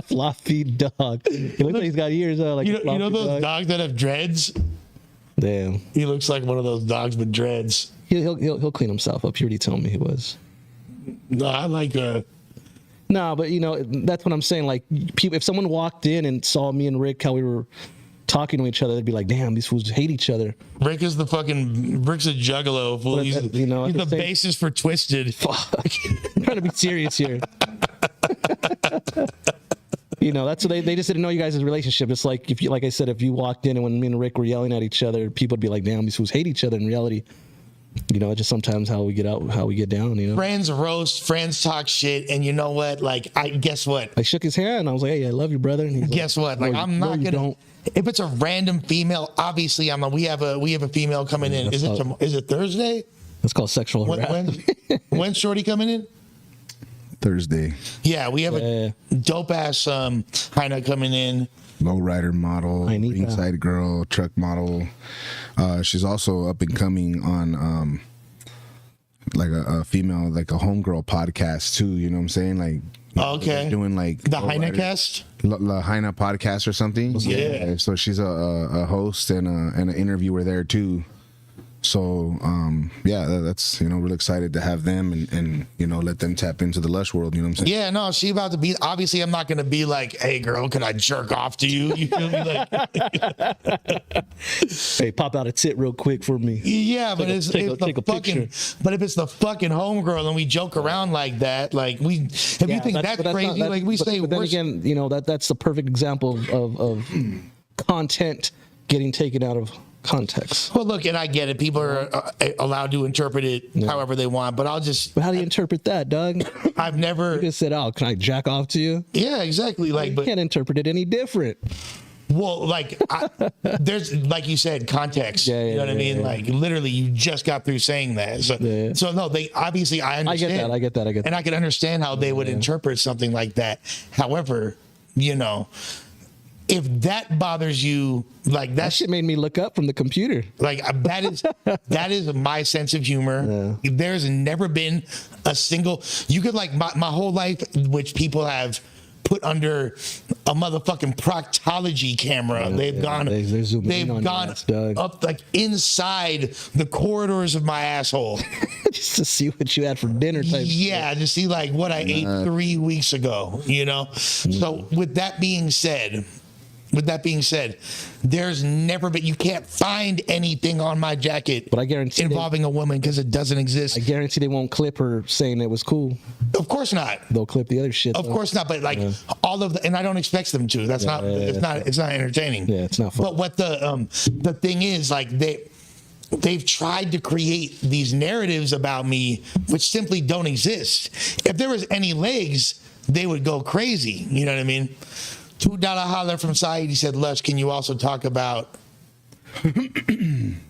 Floppy dog. He looks like he's got ears. Like you a know floppy those dog. dogs that have dreads. Damn. He looks like one of those dogs with dreads. He'll clean himself up. He already told me he was. No, I like No, but you know that's what I'm saying. Like, people, if someone walked in and saw me and Rick how we were talking to each other, they'd be like, "Damn, these fools hate each other." Rick's a juggalo fool. But, He's, you know, he's at the the same- basis for Twisted. Fuck. I'm trying to be serious here. You know, that's what they just didn't know you guys' relationship. It's like if you, like I said, if you walked in and when me and Rick were yelling at each other, people would be like, "Damn, these fools hate each other." In reality, you know, it's just sometimes how we get down. You know, Friends roast, friends talk shit, and you know what? Like, guess what? I shook his hand. I was like, "Hey, I love you, brother." And he's Guess what? Like, "No, I'm no, not you gonna. don't." If it's a random female, obviously we have a female coming in. Is it Thursday? That's called sexual harassment. When's Shorty coming in? Thursday. Yeah, we have a dope ass Heina coming in. Lowrider model, Heineka. inside girl, truck model. She's also up and coming on like a female, like a homegirl podcast too. You know what I'm saying? Like, Okay. they're doing like The Heina cast. La Heina podcast or something. Yeah. So she's a host and an interviewer there too. So yeah, that's really excited to have them and let them tap into the Lush world. You know what I'm saying? Yeah, no, she about to be. Obviously, I'm not gonna be like, "Hey, girl, can I jerk off to you?" You feel me? Like, Hey, pop out a tit real quick for me. yeah, but it's take a the fucking. picture. But if it's the fucking homegirl and we joke around like that, like we, if you think that's but crazy, not- like we say, But then worse. again, you know that's the perfect example of content getting taken out of context. Well, look, and I get it. People are allowed to interpret it however they want, but But how do you interpret that, Doug? I've never. You just said, "Oh, can I jack off to you?" Yeah, exactly. Like, You but can't interpret it any different. well, like there's like you said, context. Yeah, you know what I mean? yeah. Like literally, you just got through saying that. So, Yeah. so no, they obviously I understand. I get that. And I can understand how they would interpret something like that. However, if that bothers you, like That shit made me look up from the computer. like that is my sense of humor. There's never been a single. You could like my whole life, which people have put under a motherfucking proctology camera. They've gone. they're zooming in They've on gone your ass, Doug. up like inside the corridors of my asshole. Just to see what you had for dinner type. Yeah, to see like what I ate 3 weeks ago. So with that being said, there's never been, you can't find anything on my jacket But I guarantee involving a woman because it doesn't exist. I guarantee they won't clip her saying it was cool. Of course not. They'll clip the other shit. Of though. course not. But like all of the, and I don't expect them to. That's not. It's not. It's not entertaining. Yeah, it's not fun. But what the thing is, like they've tried to create these narratives about me which simply don't exist. If there was any legs, they would go crazy. You know what I mean? $2 holler from Saeed. He said, "Lush, can you also talk about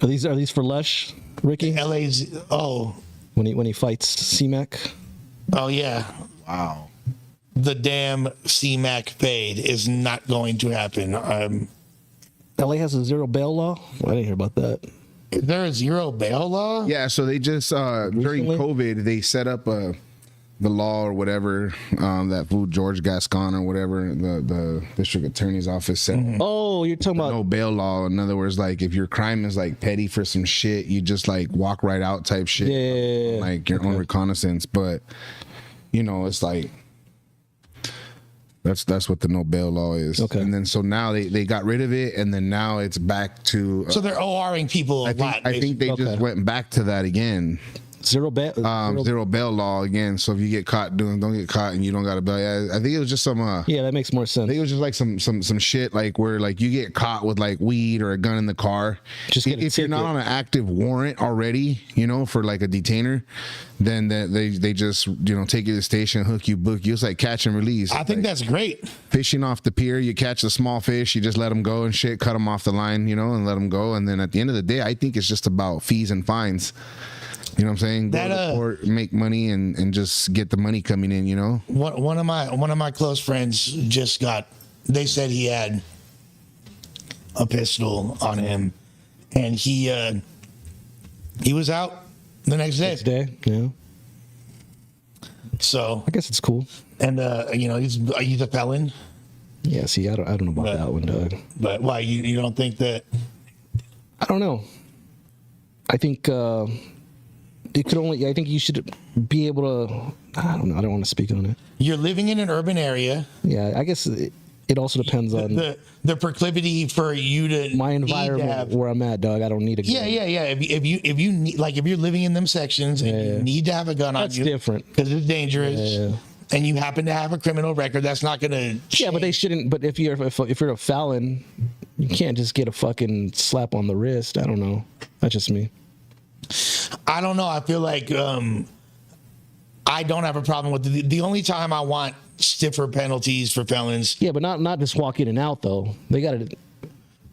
Are these for Lush, Ricky? LA's?" Oh, When he fights C-Mac? oh yeah. Wow. The damn C-Mac fade is not going to happen. LA has a zero bail law? I didn't hear about that. Is there a zero bail law? Yeah, so they just during Recently? COVID they set up the law or whatever that fool George Gascon or whatever the district attorney's office set. Oh, you're talking about No bail law. In other words, like if your crime is like petty for some shit, you just like walk right out type shit. Yeah. Like your own reconnaissance. But it's like that's what the no bail law is. Okay. And then so now they got rid of it, and then now it's back to. So they're ORing people a lot. I think they Okay. just went back to that again. zero bail law again. So if you get caught don't get caught and you don't got a bail. Yeah, I think it was just some. Yeah, that makes more sense. I think it was just like some shit like where like you get caught with like weed or a gun in the car. Just if you're not on an active warrant already, you know, for like a detainer, then they just take you to the station, hook you, book you. It's like catch and release. I think that's great. Fishing off the pier, you catch the small fish, you just let them go and shit, cut them off the line, and let them go. And then at the end of the day, I think it's just about fees and fines. You know what I'm saying? Go to the court, make money, and just get the money coming in. One of my close friends just got. They said he had a pistol on him, and he was out the next day. Yeah. So I guess it's cool. And he's a felon. Yeah. See, I don't know about that one, Doug. But why you don't think that? I don't know. I think. It could only. I think you should be able to. I don't know. I don't want to speak on it. You're living in an urban area. Yeah, I guess it also depends on the proclivity for you to my environment where I'm at, dog. I don't need a gun. Yeah. If you need, like, if you're living in them sections and you need to have a gun on you, that's different because it's dangerous. And you happen to have a criminal record, that's not going to. Yeah, but they shouldn't. But if you're a felon, you can't just get a fucking slap on the wrist. I don't know. That's just me. I don't know. I feel like I don't have a problem with the only time I want stiffer penalties for felons. Yeah, but not just walk in and out though. They got to.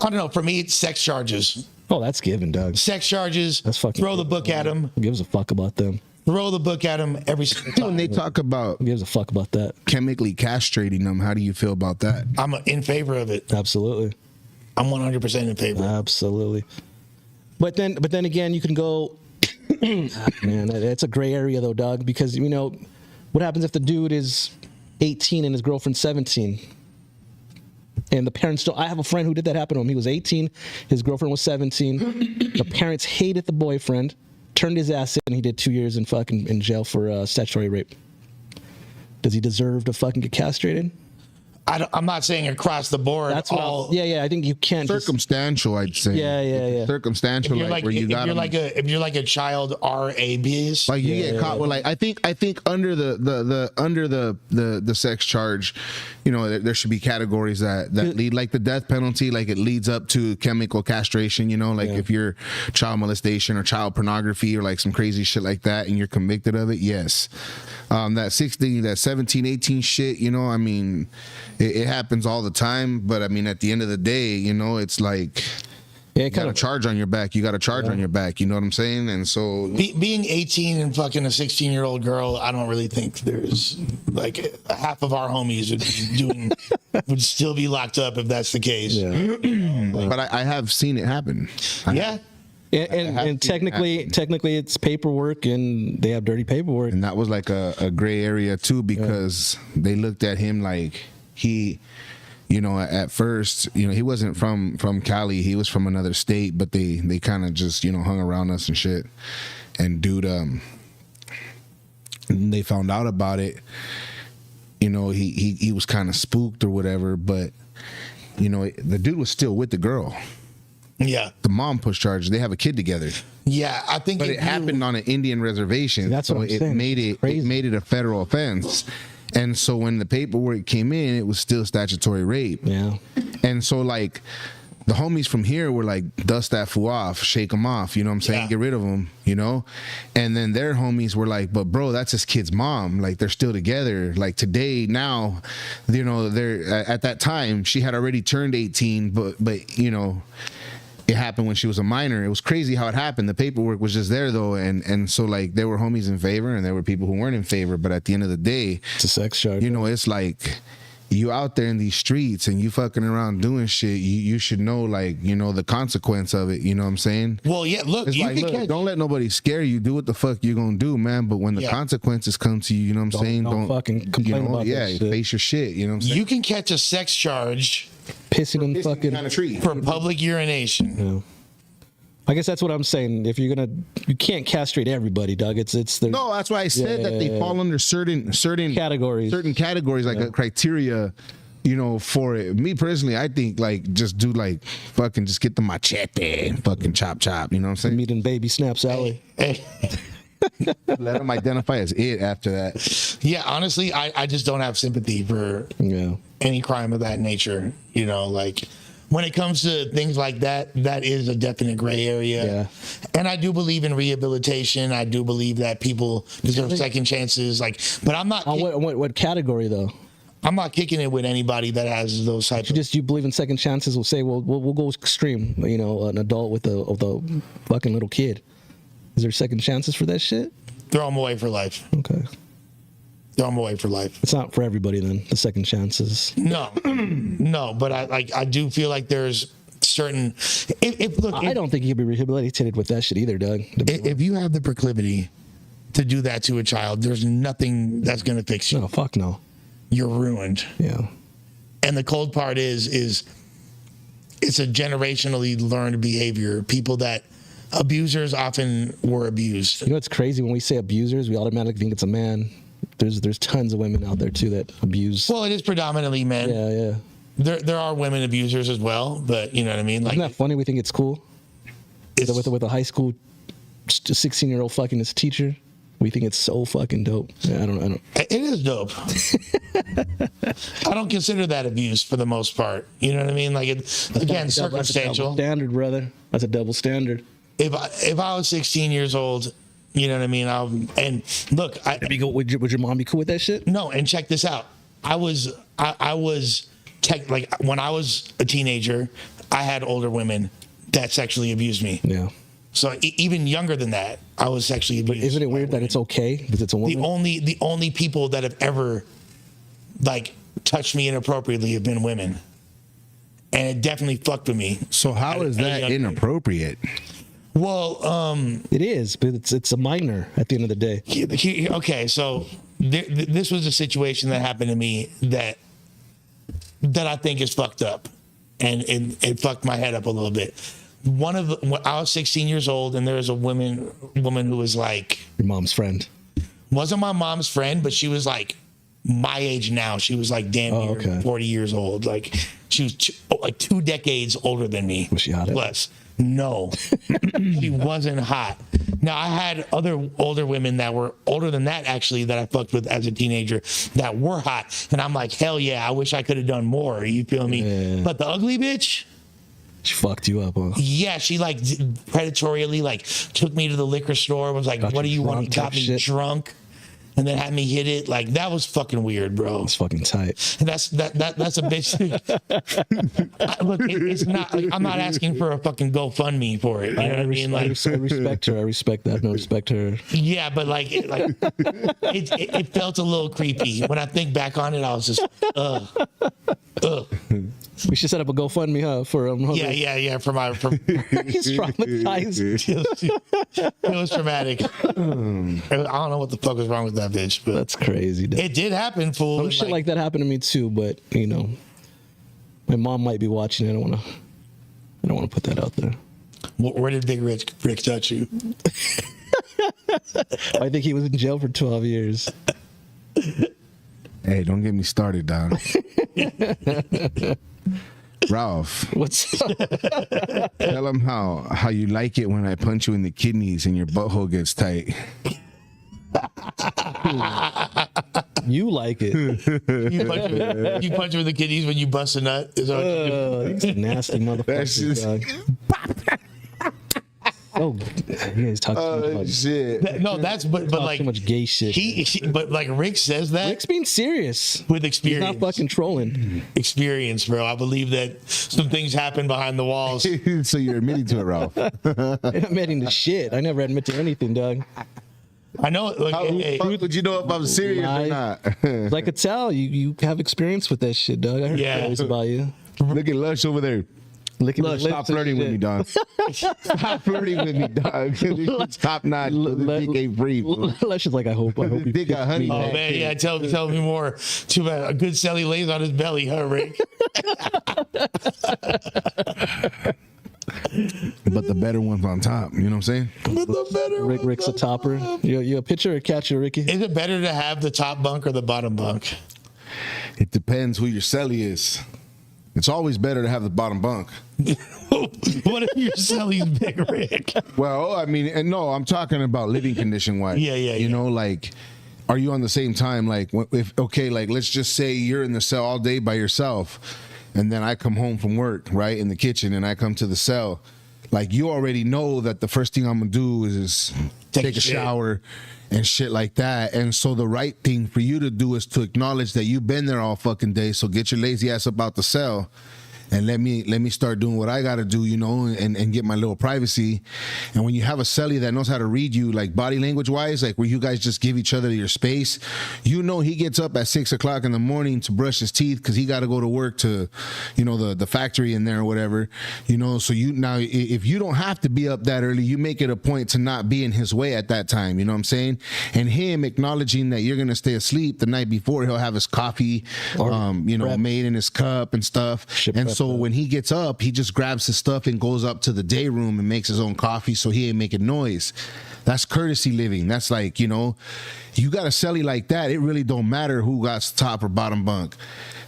I don't know. For me, it's sex charges. Oh, that's given, Doug. Sex charges. That's fucking. Throw the book at them. Who gives a fuck about them? Throw the book at them every single time. When they talk about Who gives a fuck about that? Chemically castrating them, how do you feel about that? I'm in favor of it. Absolutely. I'm 100% in favor. Absolutely. But then again, you can go. Man, it's a gray area though, Doug. Because what happens if the dude is 18 and his girlfriend's 17, and the parents don't? I have a friend who did that happen to him. He was 18, his girlfriend was 17. The parents hated the boyfriend, turned his ass in, and he did 2 years in jail for statutory rape. Does he deserve to fucking get castrated? I'm not saying across the board. That's all. Yeah. I think you can't. Circumstantial, I'd say. Yeah. Circumstantial, if you're like a child RABs. Like you get caught with like I think under the sex charge, there should be categories that lead, like the death penalty, like it leads up to chemical castration. If you're child molestation or child pornography or like some crazy shit like that, and you're convicted of it, yes. That 16, that 17, 18 shit, I mean, it happens all the time. But I mean, at the end of the day, it's like, you got a charge on your back. You got a charge on your back. You know what I'm saying? And so being 18 and fucking a 16-year-old girl, I don't really think there's like half of our homies would still be locked up if that's the case. Yeah. But I have seen it happen. And technically it's paperwork, and they have dirty paperwork. And that was like a gray area too, because they looked at him like he, at first, he wasn't from Cali, he was from another state, but they kind of just, hung around us and shit. And dude, they found out about it, he was kind of spooked or whatever, but the dude was still with the girl. Yeah, the mom pushed charges. They have a kid together. Yeah, I think. But it happened on an Indian reservation. See, that's what I'm saying. It made it a federal offense. And so when the paperwork came in, it was still statutory rape. Yeah. And so like the homies from here were like, dust that fool off, shake him off. You know what I'm saying? Yeah. Get rid of him. And then their homies were like, but bro, that's his kid's mom. Like they're still together. Like today, now, they're at that time she had already turned 18, but it happened when she was a minor. It was crazy how it happened. The paperwork was just there though, and so like there were homies in favor and there were people who weren't in favor. But at the end of the day, it's a sex charge. It's like you out there in these streets and you fucking around doing shit. You should know like the consequence of it. You know what I'm saying? Well, yeah. Look, it's like, don't let nobody scare you. Do what the fuck you gonna do, man. But when the consequences come to you, you know what I'm saying? Don't fucking complain about that shit. Face your shit. You know what I'm saying? You can catch a sex charge. Pissing on fucking kind of tree for public urination. Yeah. I guess that's what I'm saying. If you can't castrate everybody, Doug. No, that's why I said that they fall under certain categories. Certain categories, like a criteria, for it. Me personally, I think like just do like fucking just get the machete and fucking chop. You know what I'm saying? Meat and baby snaps alley. Hey. Let them identify as it after that. Yeah, honestly, I just don't have sympathy for any crime of that nature. You know, like when it comes to things like that, that is a definite gray area. Yeah. And I do believe in rehabilitation. I do believe that people deserve second chances. Like, but I'm not. What category though? I'm not kicking it with anybody that has those types. You believe in second chances? We'll say, well, we'll go extreme. You know, an adult with a fucking little kid. Is there second chances for that shit? Throw them away for life. Okay. Throw them away for life. It's not for everybody then. The second chances. No, no. But I do feel like there's certain. I don't think you can be rehabilitated with that shit either, Doug. If you have the proclivity to do that to a child, there's nothing that's gonna fix you. No, fuck no. You're ruined. Yeah. And the cold part is it's a generationally learned behavior. People that abusers often were abused. You know what's crazy? When we say abusers, we automatically think it's a man. There's tons of women out there too that abuse. Well, it is predominantly men. Yeah. There are women abusers as well, but you know what I mean. Like, isn't that funny? We think it's cool. it's, With a high school 16-year-old fucking his teacher. We think it's so fucking dope. Yeah, I don't. It is dope. I don't consider that abuse for the most part. You know what I mean? Like, again, circumstantial. That's a double standard, brother. That's a double standard. If I was 16 years old, you know what I mean? And look, Would your mom be cool with that shit? no, and check this out. I was like when I was a teenager, I had older women that sexually abused me. Yeah. So even younger than that, I was sexually abused. Isn't it weird that it's okay because it's a woman? The only people that have ever like touched me inappropriately have been women, and it definitely fucked with me. So how is that inappropriate? Well, it is, but it's a minor at the end of the day. Okay, so this was a situation that happened to me that I think is fucked up, and it fucked my head up a little bit. When I was 16 years old, and there was a woman who was like Your mom's friend. Wasn't my mom's friend, but she was like my age now. She was like damn near 40 years old. Like she was like 2 decades older than me. Was she hot? Plus, no, she wasn't hot. Now I had other older women that were older than that actually that I fucked with as a teenager that were hot, and I'm like, hell yeah, I wish I could have done more. You feel me? Yeah. But the ugly bitch. She fucked you up, huh? Yeah, she like predatorily like took me to the liquor store. Was like, "What do you want?" Got me drunk, and then had me hit it. Like that was fucking weird, bro. It's fucking tight. And that's a bitch. Look, it's not. Like, I'm not asking for a fucking GoFundMe for it. You know what I mean? Like, I respect her. I respect that. No respect her. yeah, but like it felt a little creepy. When I think back on it, I was just, ugh. We should set up a GoFundMe, huh? For Yeah. For he's traumatized. It was traumatic. I don't know what the fuck was wrong with that bitch, but That's crazy. Dude. it did happen, fool. Some shit like that happened to me too, but you know, my mom might be watching. I don't want to put that out there. Where did Big Rick touch you? I think he was in jail for 12 years. Hey, don't get me started, Don. Ralph, What's up? tell him how you like it when I punch you in the kidneys and your butthole gets tight. You like it. You punch him in the kidneys when you bust a nut? Is that what you do? He's a nasty motherfucker. Oh, yeah, he's talking too much. Shit. No, that's but like Too much gay shit. but like Rick says that Rick's being serious. with He's experience. not fucking trolling. Experience, bro. I believe that some things happen behind the walls. So you're admitting to it, Ralph. I'm admitting to shit. I never admit to anything, Doug. I know. Like, How would you know if I'm serious or not? I could tell you have experience with that shit, Doug. I heard stories about you. Look at Lush over there. Licking Lush, his lips stop and flirting with shit. me, dog. Stop flirting with me, dog. This top notch. This dick ain't free. Lush is like, I hope This you dick got honey. oh man, yeah. Tell me more. Too bad. A good celly lays on his belly, huh, Rick? But the better one's on top. You know what I'm saying? But the better Rick's a topper. You a pitcher or catcher, Ricky? Is it better to have the top bunk or the bottom bunk? It depends who your celly is. It's always better to have the bottom bunk. What if your cellie's Big Rick? Well, I mean, and no, I'm talking about living condition wise. Yeah. You know, like, are you on the same time? Like, if okay, like, let's just say you're in the cell all day by yourself, and then I come home from work, right, in the kitchen, and I come to the cell. Like, you already know that the first thing I'm gonna do is take a shower and shit like that. And so the right thing for you to do is to acknowledge that you've been there all fucking day. So get your lazy ass up out the cell and let me start doing what I gotta do, you know, and get my little privacy. And when you have a cellie that knows how to read you, like body language wise, like where you guys just give each other your space, you know, he gets up at 6 o'clock in the morning to brush his teeth because he got to go to work to, you know, the factory in there or whatever, you know. So you now, if you don't have to be up that early, you make it a point to not be in his way at that time, you know what I'm saying? And him acknowledging that you're gonna stay asleep the night before, he'll have his coffee, you know, made in his cup and stuff. And so when he gets up, he just grabs his stuff and goes up to the day room and makes his own coffee so he ain't making noise. That's courtesy living. That's like, you know, you got a cellie like that, it really don't matter who got top or bottom bunk.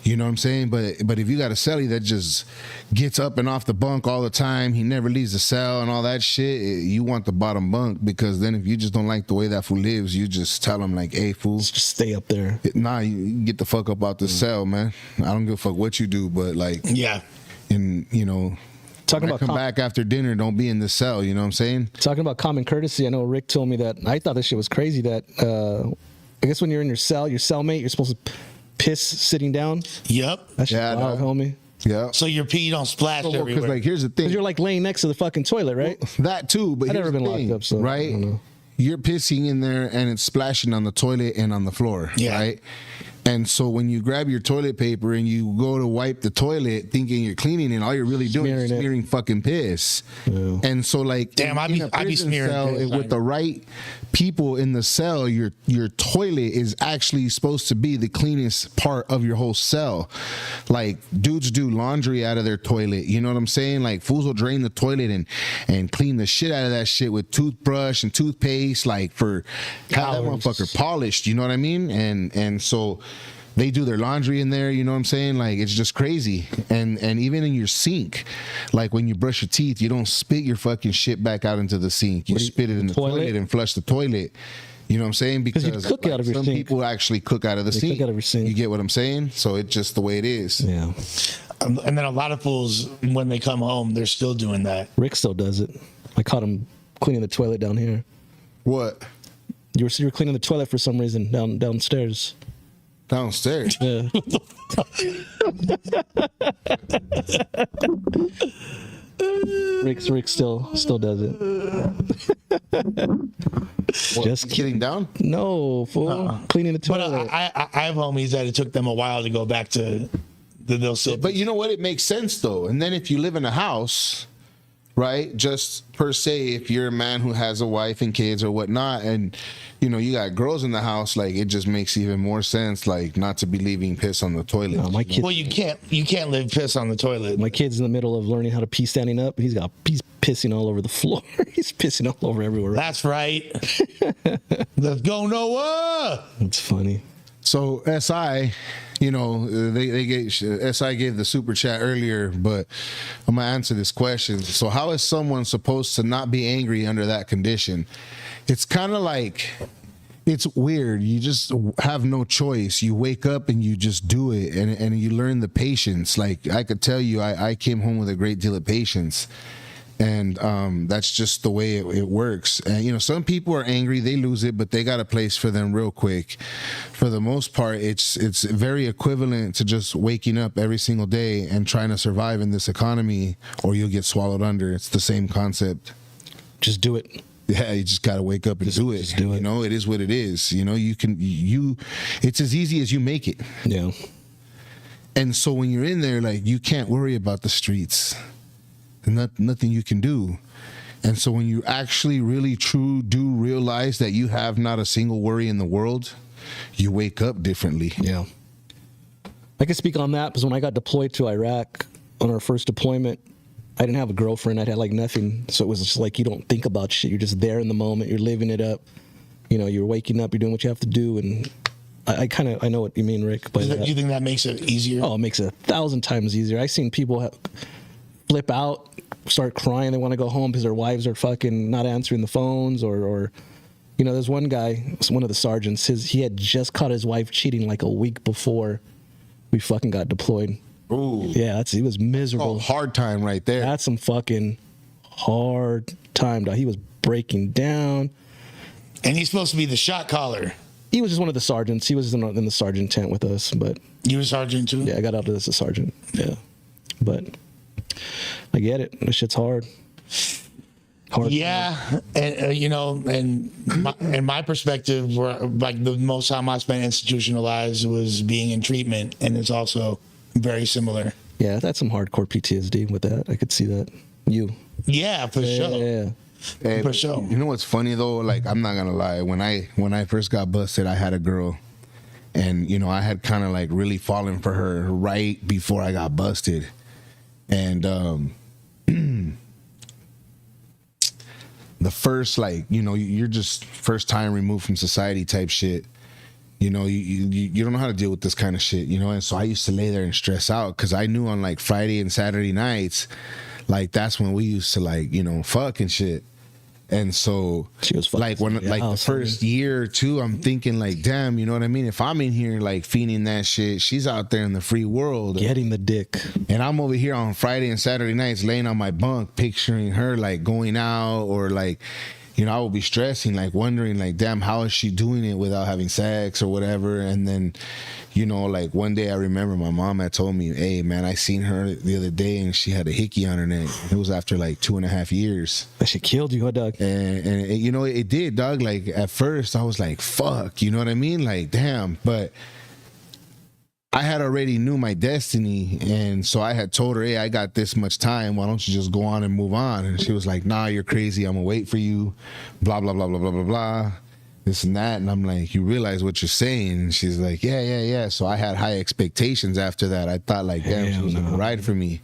You know what I'm saying? But if you got a cellie that just gets up and off the bunk all the time, he never leaves the cell and all that shit, you want the bottom bunk, because then if you just don't like the way that fool lives, you just tell him like, hey, fool, Just stay up there. nah, you get the fuck up out the cell, man. I don't give a fuck what you do, but like, Yeah. and you know, Talking when I about come back after dinner, don't be in the cell. You know what I'm saying? Talking about common courtesy, I know Rick told me that. I thought this shit was crazy. That I guess when you're in your cell, your cellmate, you're supposed to piss sitting down. Yep. That's Yeah, I wild, know. homie. Yeah. So your pee don't splash Because everywhere. like, here's the thing. Because you're like laying next to the fucking toilet, right? That too, but I've here's never been the locked thing, up, so I right? don't know. You're pissing in there and it's splashing on the toilet and on the floor, Yeah. right? And so when you grab your toilet paper and you go to wipe the toilet thinking you're cleaning it, all you're really doing is Smearing it. smearing fucking piss. Yeah. And so like, Damn, in a I be prison smearing cell, piss, with the right people in the cell, your toilet is actually supposed to be the cleanest part of your whole cell. Like, dudes do laundry out of their toilet, you know what I'm saying? Like, fools will drain the toilet and clean the shit out of that shit with toothbrush and toothpaste, like, for have that Hours. motherfucker polished, you know what I mean? And so they do their laundry in there, you know what I'm saying? Like, it's just crazy. And even in your sink, like when you brush your teeth, you don't spit your fucking shit back out into the sink. You spit it in the toilet and flush the toilet. You know what I'm saying? Because you cook out of your some sink. people actually cook out of the sink. cook out of your sink. You get what I'm saying? So it's just the way it is. Yeah. And then a lot of fools, when they come home, they're still doing that. Rick still does it. I caught him cleaning the toilet down here. What? You were cleaning the toilet for some reason downstairs. Downstairs. Yeah. Rick still does it. Just Getting down? no, fool. Cleaning the But toilet. I have homies that it took them a while to go back to they'll sit. But you know what? It makes sense though. And then if you live in a house, right? Just per se, if you're a man who has a wife and kids or whatnot, and you know you got girls in the house, like it just makes even more sense, like not to be leaving piss on the toilet. No, my kid. Well, you can't live piss on the toilet. My kid's in the middle of learning how to pee standing up. He's pissing all over the floor. He's pissing all over everywhere. That's right. Let's go, Noah. That's funny. So SI, you know, SI gave the super chat earlier, but I'm gonna answer this question. So how is someone supposed to not be angry under that condition? It's kind of like, it's weird. You just have no choice. You wake up and you just do it, and you learn the patience. Like I could tell you, I came home with a great deal of patience. And that's just the way it works. And, you know, some people are angry, they lose it, but they got a place for them real quick. For the most part, it's very equivalent to just waking up every single day and trying to survive in this economy, or you'll get swallowed under. It's the same concept. Just do it. Yeah, you just got to wake up and do it. Just do it. You know, it is what it is. You know, it's as easy as you make it. Yeah. And so when you're in there, like, you can't worry about the streets. Nothing you can do. And so when you actually really do realize that you have not a single worry in the world, you wake up differently. Yeah. I can speak on that because when I got deployed to Iraq on our first deployment, I didn't have a girlfriend. I had like nothing. So it was just like you don't think about shit. You're just there in the moment. You're living it up. You know, you're waking up. You're doing what you have to do. And I know what you mean, Rick. But Do you think that makes it easier? it makes it 1,000 times easier. I've seen people flip out, start crying. They want to go home because their wives are fucking not answering the phones, or there's one guy, one of the sergeants. He had just caught his wife cheating like a week before we fucking got deployed. Ooh. Yeah, he was miserable. Oh, hard time right there. That's some fucking hard time, dog. He was breaking down. And he's supposed to be the shot caller. He was just one of the sergeants. He was in the sergeant tent with us, but You were sergeant too? yeah, I got out as a sergeant. Yeah, but I get it. This shit's hard. Hard. Yeah, and in my perspective, like the most time I spent institutionalized was being in treatment, and it's also very similar. Yeah, that's some hardcore PTSD with that. I could see that. Yeah, for sure. Yeah. And For sure. You know what's funny though? Like, I'm not gonna lie. When I first got busted, I had a girl, and I had kind of like really fallen for her right before I got busted, and the first, like, you're just first time removed from society type shit. You don't know how to deal with this kind of shit. And so I used to lay there and stress out because I knew on like Friday and Saturday nights, like that's when we used to like fuck and shit. And so She was fucking like when in your like the house, first year or two, I'm thinking like, damn, you know what I mean? If I'm in here like feeding that shit, she's out there in the free world. Getting the dick. And I'm over here on Friday and Saturday nights laying on my bunk, picturing her like going out, or like, I would be stressing, like wondering like, damn, how is she doing it without having sex or whatever? And then, like one day I remember my mom had told me, hey man, I seen her the other day and she had a hickey on her neck. It was after like 2.5 years. That shit killed you, huh, dog? And it did, dog. Like at first I was like, fuck, you know what I mean? Like, damn. But I had already knew my destiny, and so I had told her, hey, I got this much time, why don't you just go on and move on? And she was like, nah, you're crazy, I'm gonna wait for you, blah blah blah blah blah blah blah, this and that. And I'm like, you realize what you're saying? And she's like, yeah. So I had high expectations after that. I thought like, damn, she was gonna ride for me.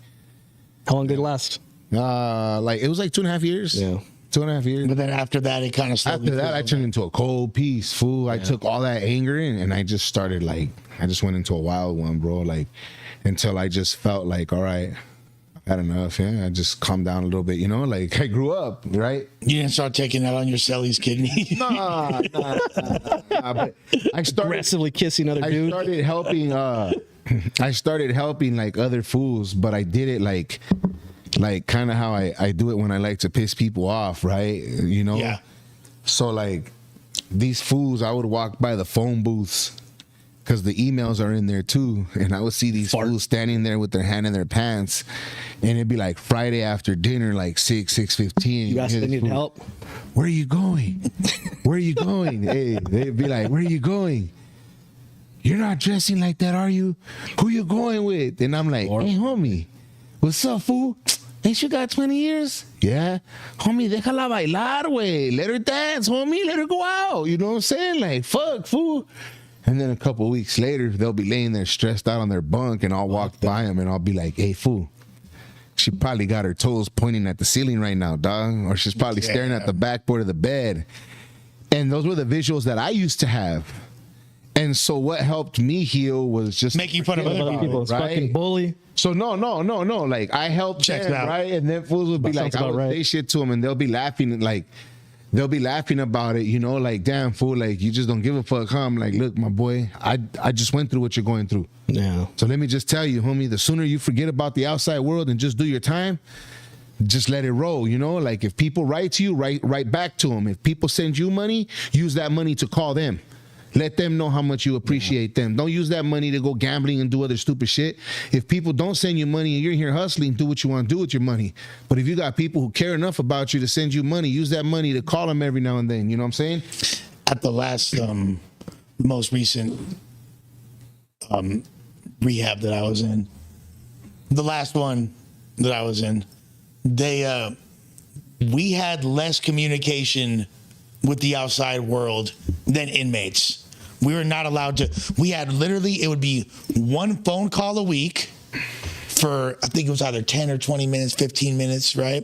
How long did it last? Like it was like 2.5 years. Yeah. 2.5 years. But then after that, it kind of slowly. After that, I turned into a cold piece, fool. I took all that anger and I just started like, I just went into a wild one, bro. Like, until I just felt like, all right, I've had enough. Yeah, I just calmed down a little bit, like I grew up, right? You didn't start taking that on your celly's kidney. Nah. But I started Aggressively kissing other I dudes. started helping. I started helping like other fools, but I did it like kind of how I do it when I like to piss people off, right? Yeah. So like these fools, I would walk by the phone booths because the emails are in there too, and I would see these fools standing there with their hand in their pants, and it'd be like Friday after dinner, like 6:15. You asked if they needed help? Where are you going? Where are you going? Hey, they'd be like, where are you going? You're not dressing like that, are you? Who you going with? And I'm like, hey, homie, what's up, fool? Ain't you got 20 years? Yeah. Homie, déjala bailar, güey. Let her dance, homie. Let her go out. You know what I'm saying? Like, fuck, fool. And then a couple of weeks later, they'll be laying there stressed out on their bunk, and I'll walk by them and I'll be like, hey, fool. She probably got her toes pointing at the ceiling right now, dog. Or she's probably staring at the backboard of the bed. And those were the visuals that I used to have. And so what helped me heal was just Making fun of other people. It's right? fucking bully. So no. Like I helped Checks them, out. right? And then fools would be That like, sounds I would about say right. shit to them, and they'll be laughing, like they'll be laughing about it, like, damn, fool, like you just don't give a fuck, huh? I'm like, look, my boy, I just went through what you're going through. Yeah. So let me just tell you, homie, the sooner you forget about the outside world and just do your time, just let it roll, Like if people write to you, write back to them. If people send you money, use that money to call them. Let them know how much you appreciate them. Don't use that money to go gambling and do other stupid shit. If people don't send you money and you're here hustling, do what you want to do with your money. But if you got people who care enough about you to send you money, use that money to call them every now and then. You know what I'm saying? At the last, most recent rehab that I was in, the last one that I was in, we had less communication with the outside world than inmates. We were not allowed to. We had literally, it would be one phone call a week for, I think it was either 10 or 20 minutes, 15 minutes, right?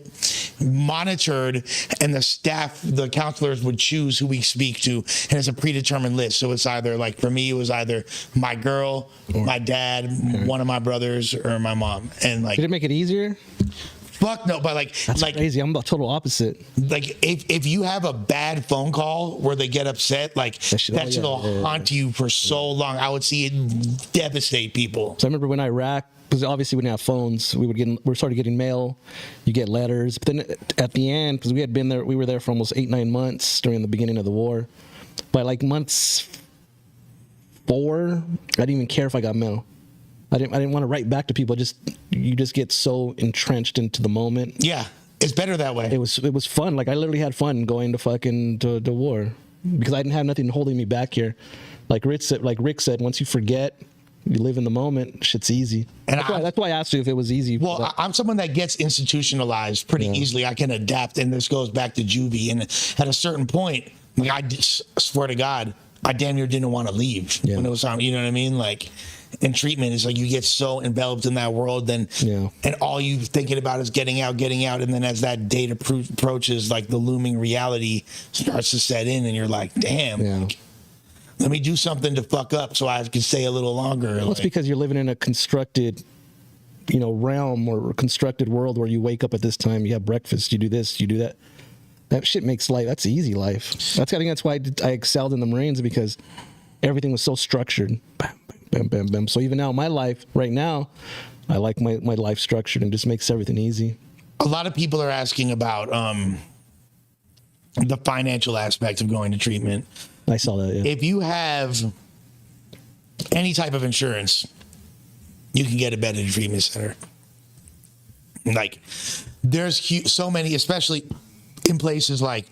monitored, and the staff, the counselors would choose who we speak to, and it's a predetermined list. So it's either, like, for me, it was either my girl, my dad, one of my brothers, or my mom. And like, Did it make it easier? fuck no, but like, That's like crazy. I'm the total opposite. like if you have a bad phone call where they get upset, like that shit will haunt you for so long. I would see it devastate people. So I remember when Iraq, because obviously we didn't have phones, we started getting mail, you get letters. But then at the end, because we were there for almost 8-9 months during the beginning of the war. By like months 4, I didn't even care if I got mail. I didn't want to write back to people. You just get so entrenched into the moment. Yeah, it's better that way. It was fun. Like I literally had fun going to fucking to war because I didn't have nothing holding me back here. Like Rick said, once you forget, you live in the moment. Shit's easy. And that's why I asked you if it was easy. Well, I'm someone that gets institutionalized pretty easily. I can adapt, and this goes back to juvie. And at a certain point, like I just swear to God, I damn near didn't want to leave when it was time. You know what I mean? Like. And treatment is like you get so enveloped in that world, and all you thinking about is getting out, and then as that date approaches, like the looming reality starts to set in, and you're like, damn, like, let me do something to fuck up so I can stay a little longer. Well, it's because you're living in a constructed, realm or constructed world where you wake up at this time, you have breakfast, you do this, you do that. That shit makes life. That's easy life. I think that's why I excelled in the Marines, because everything was so structured. Bam, bam, bam, bam. So even now, my life right now, I like my life structured and just makes everything easy. A lot of people are asking about the financial aspect of going to treatment. I saw that. Yeah. If you have any type of insurance, you can get a bed at a treatment center. Like, there's so many, especially in places like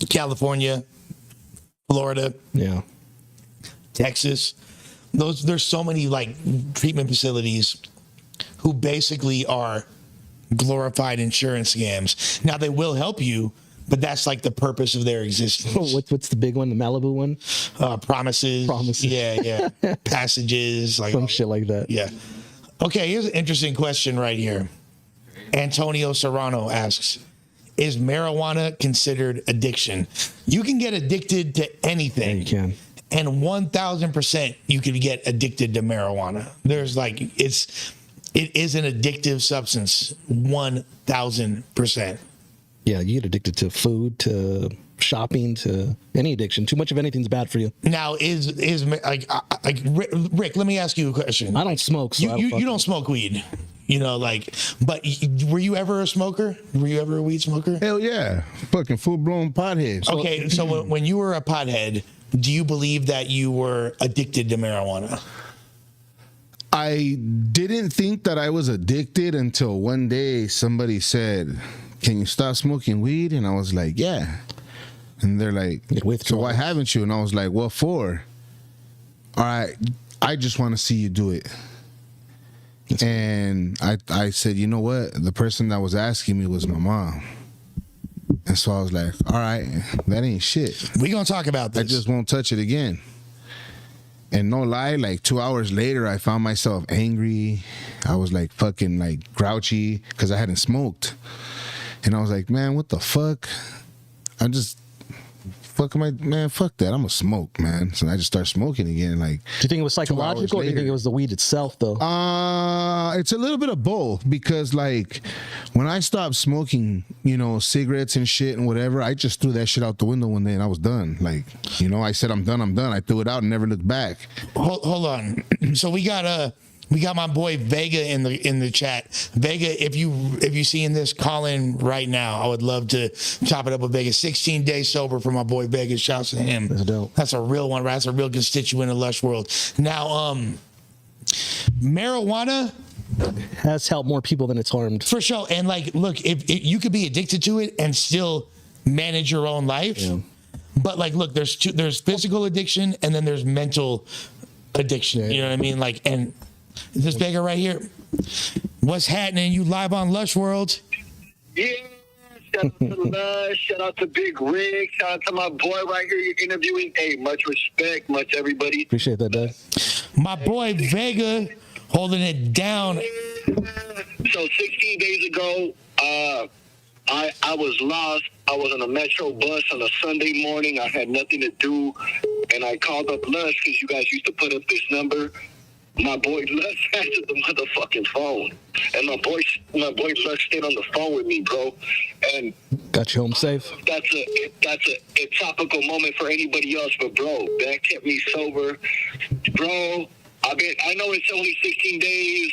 California, Florida, Texas. There's so many like treatment facilities who basically are glorified insurance scams. Now they will help you, but that's like the purpose of their existence. What's the big one? The Malibu one? Promises. Yeah. Passages. Like some shit like that. Yeah. Okay, here's an interesting question right here. Antonio Serrano asks, is marijuana considered addiction? You can get addicted to anything. Yeah, you can. And 1,000% you can get addicted to marijuana. There's like, it is an addictive substance, 1,000%. Yeah, you get addicted to food, to shopping, to any addiction. Too much of anything's bad for you. Now, is like Rick, let me ask you a question. I don't smoke, so you don't smoke weed. But were you ever a smoker? Were you ever a weed smoker? Hell yeah. Fucking full-blown pothead. Okay, so when you were a pothead, do you believe that you were addicted to marijuana? I didn't think that I was addicted until one day somebody said, can you stop smoking weed? And I was like, yeah. And they're like, so why haven't you? And I was like, what for? All right, I just want to see you do it. And I said, you know what? The person that was asking me was my mom. And so I was like, all right, that ain't shit. We're going to talk about this. I just won't touch it again. And no lie, like 2 hours later, I found myself angry. I was like fucking like grouchy because I hadn't smoked. And I was like, man, what the fuck? Fuck that. I'm gonna smoke, man. So I just start smoking again. Like, do you think it was psychological, or do you think it was the weed itself, though? It's a little bit of both, because like when I stopped smoking, cigarettes and shit and whatever, I just threw that shit out the window one day and I was done. Like, I said I'm done. I threw it out and never looked back. Hold on. So we got my boy Vega in the chat. Vega, if you seeing this, call in right now. I would love to chop it up with Vega. 16 days sober for my boy Vega. Shouts to him. That's dope. That's a real one, right? That's a real constituent of Lush World. Now, marijuana has helped more people than it's harmed. For sure. And like, look, if you could be addicted to it and still manage your own life. Yeah. But like, look, there's physical addiction and then there's mental addiction. Yeah. You know what I mean? Like, and this Vega right here. What's happening? You live on Lush World? Yeah. Shout out to Lush. Shout out to Big Rick. Shout out to my boy right here you're interviewing. Hey, much respect. Much everybody. Appreciate that, Dad. My boy Vega holding it down. So 16 days ago, I was lost. I was on a metro bus on a Sunday morning. I had nothing to do, and I called up Lush because you guys used to put up this number. My boy Lush answered the motherfucking phone, and my boy Lush stayed on the phone with me, bro. And Got you home safe. that's a topical moment for anybody else, but bro, that kept me sober, bro. I know it's only 16 days.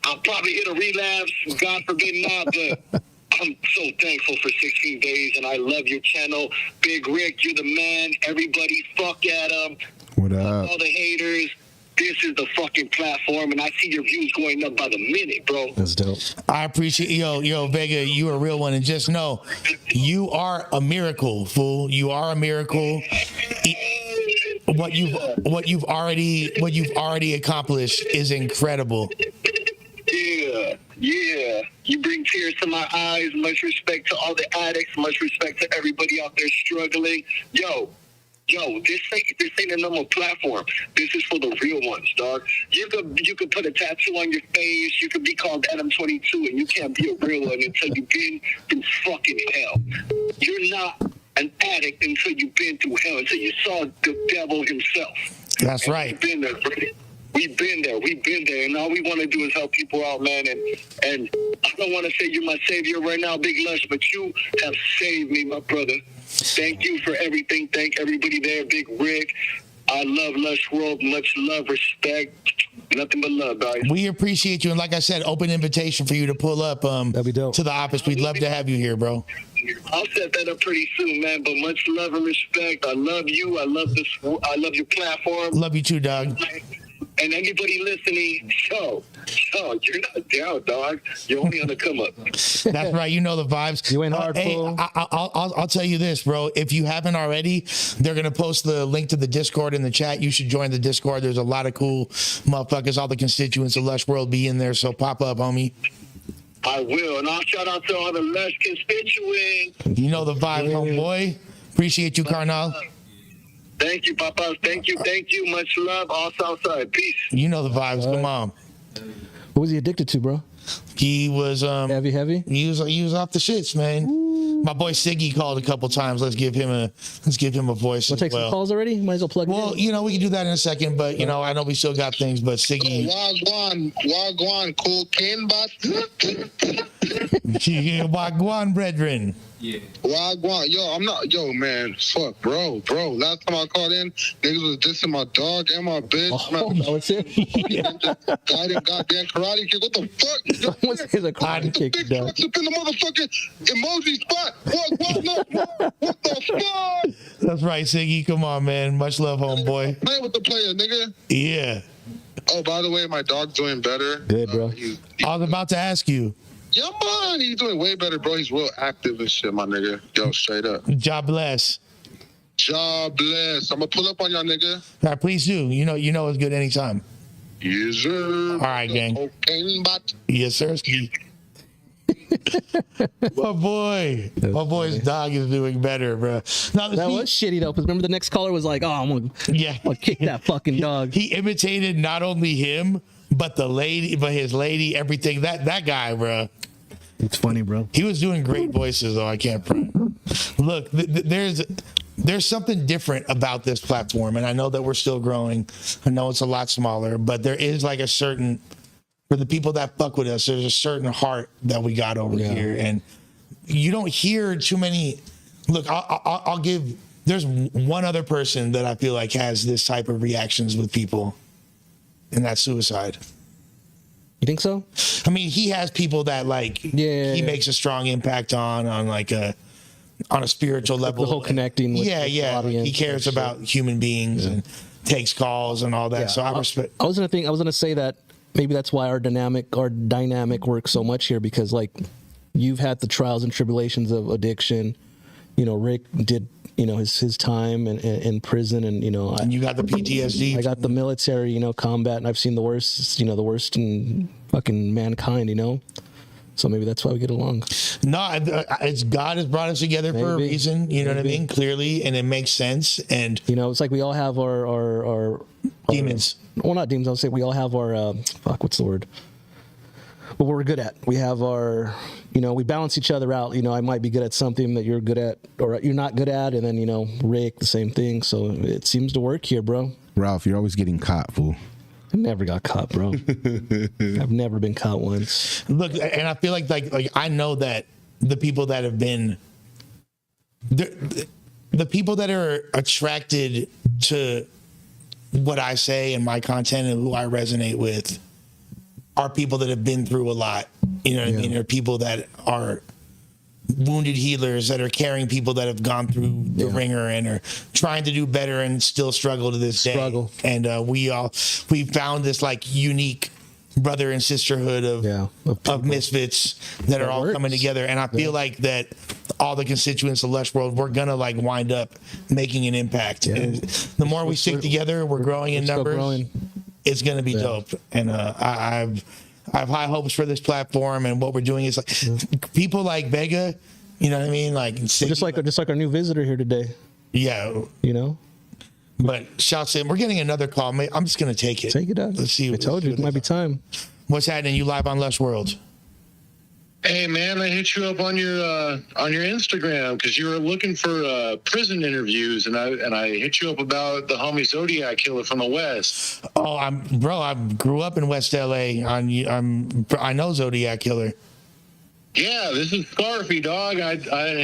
I'll probably hit a relapse, God forbid not, but I'm so thankful for 16 days, and I love your channel. Big Rick, you're the man. Everybody, fuck at him. What up? All the haters. This is the fucking platform, and I see your views going up by the minute, bro. That's dope. I appreciate yo Vega. You a real one, and just know you are a miracle, fool. You are a miracle. What you've already accomplished is incredible. Yeah. You bring tears to my eyes. Much respect to all the addicts. Much respect to everybody out there struggling. Yo, this ain't a normal platform. This is for the real ones, dog. You could put a tattoo on your face. You could be called Adam 22, and you can't be a real one until you've been through fucking hell. You're not an addict until you've been through hell, until you saw the devil himself. That's right. We've been there, buddy. We've been there, and all we want to do is help people out, man. And I don't want to say you're my savior right now, Big Lush, but you have saved me, my brother. Thank you for everything. Thank everybody there, Big Rick. I love Lush World. Much love, respect. Nothing but love, guys. We appreciate you, and like I said, open invitation for you to pull up That'd be dope. to the office. We'd love to have you here, bro. I'll set that up pretty soon, man. But much love and respect. I love you. I love this. I love your platform. Love you too, dog. And anybody listening, you're not down, dog. You're only on the come up. That's right. You know the vibes. You ain't hard, Hey, fool. I'll tell you this, bro. If you haven't already, they're gonna post the link to the Discord in the chat. You should join the Discord. There's a lot of cool motherfuckers. All the constituents of Lush World be in there. So pop up, homie. I will, and I'll shout out to all the Lush constituents. You know the vibes, homeboy. Appreciate you, Carnal. Thank you, Papa. Thank you. Much love. All Southside. Peace. You know the vibes. Come on. What was he addicted to, bro? He was Heavy? He was off the shits, man. My boy Siggy called a couple times. Let's give him a voice. We'll as take well. some calls already? Might as well plug Well, it in. you know, we can do that in a second, but you know, I know we still got things, but Siggy, Wagwan, cocaine bot. Wagwan brethren. Wagwan, man, fuck, bro. Last time I called in, niggas was dissing my dog and my bitch. Oh, that was it? Died in goddamn karate kick. What the fuck? What's his a karate kick, Big dog? trucks up in the motherfucking emoji spot. What the fuck? That's right, Siggy. Come on, man. Much love, homeboy. Play with the player, nigga. Yeah. Oh, by the way, my dog's doing better. Good, bro. I was about to ask you. Yeah, man, he's doing way better, bro. He's real active and shit, my nigga. Yo, straight up. God bless. God bless. I'm gonna pull up on y'all, nigga. All right, please do. You know it's good anytime. Yes, sir. All right, gang. Cocaine bot. Yes, sir. My boy's dog is doing better, bro. Now, That was shitty, though, because remember the next caller was like, oh, I'm going to kick that fucking dog. He imitated not only him, but his lady, everything. That guy, bro. It's funny, bro. He was doing great voices, though. I can't front. Look, there's something different about this platform, and I know that we're still growing. I know it's a lot smaller, but there is like a certain, for the people that fuck with us, there's a certain heart that we got over here, and you don't hear too many. Look, I'll give. There's one other person that I feel like has this type of reactions with people, and that's suicide. You think so? I mean, he has people that he makes a strong impact on like a spiritual level. The whole connecting with the audience. He cares about human beings and takes calls and all that. Yeah. So I respect. I was gonna say that maybe that's why our dynamic works so much here, because like you've had the trials and tribulations of addiction. You know, Rick did his time in prison, and And you got the PTSD. I got the military, combat, and I've seen the worst in fucking mankind, So maybe that's why we get along. No, it's God has brought us together for a reason. You know what I mean? Clearly, and it makes sense. And it's like we all have our demons. Well, not demons. I'll say we all have our what's the word? what we're good at. We have our, we balance each other out. I might be good at something that you're good at or you're not good at, and then Rick the same thing. So it seems to work here, bro. Ralph, you're always getting caught, fool. I never got caught, bro. I've never been caught once. Look, and I feel like I know that the people that have been the people that are attracted to what I say and my content and who I resonate with are people that have been through a lot. You know what I mean? They're people that are wounded healers that are carrying people that have gone through the ringer and are trying to do better and still struggle to this day. And we found this like unique brother and sisterhood of misfits that are all works. coming together. And I feel like that all the constituents of Lush World, we're gonna like wind up making an impact. And the more we stick together, we're growing in numbers. It's gonna be dope. And I have high hopes for this platform, and what we're doing is like people like Vega, you know what I mean? Like just like our new visitor here today. Yeah. But shouts to him. We're getting another call. I'm just gonna take it. Take it out. Let's see. I told you it might be time. What's happening? You live on Lush World? Hey man, I hit you up on your Instagram because you were looking for prison interviews, and I hit you up about the homie Zodiac killer from the West. Oh, I grew up in West LA. I know Zodiac killer. Yeah, this is Scarfy, dog.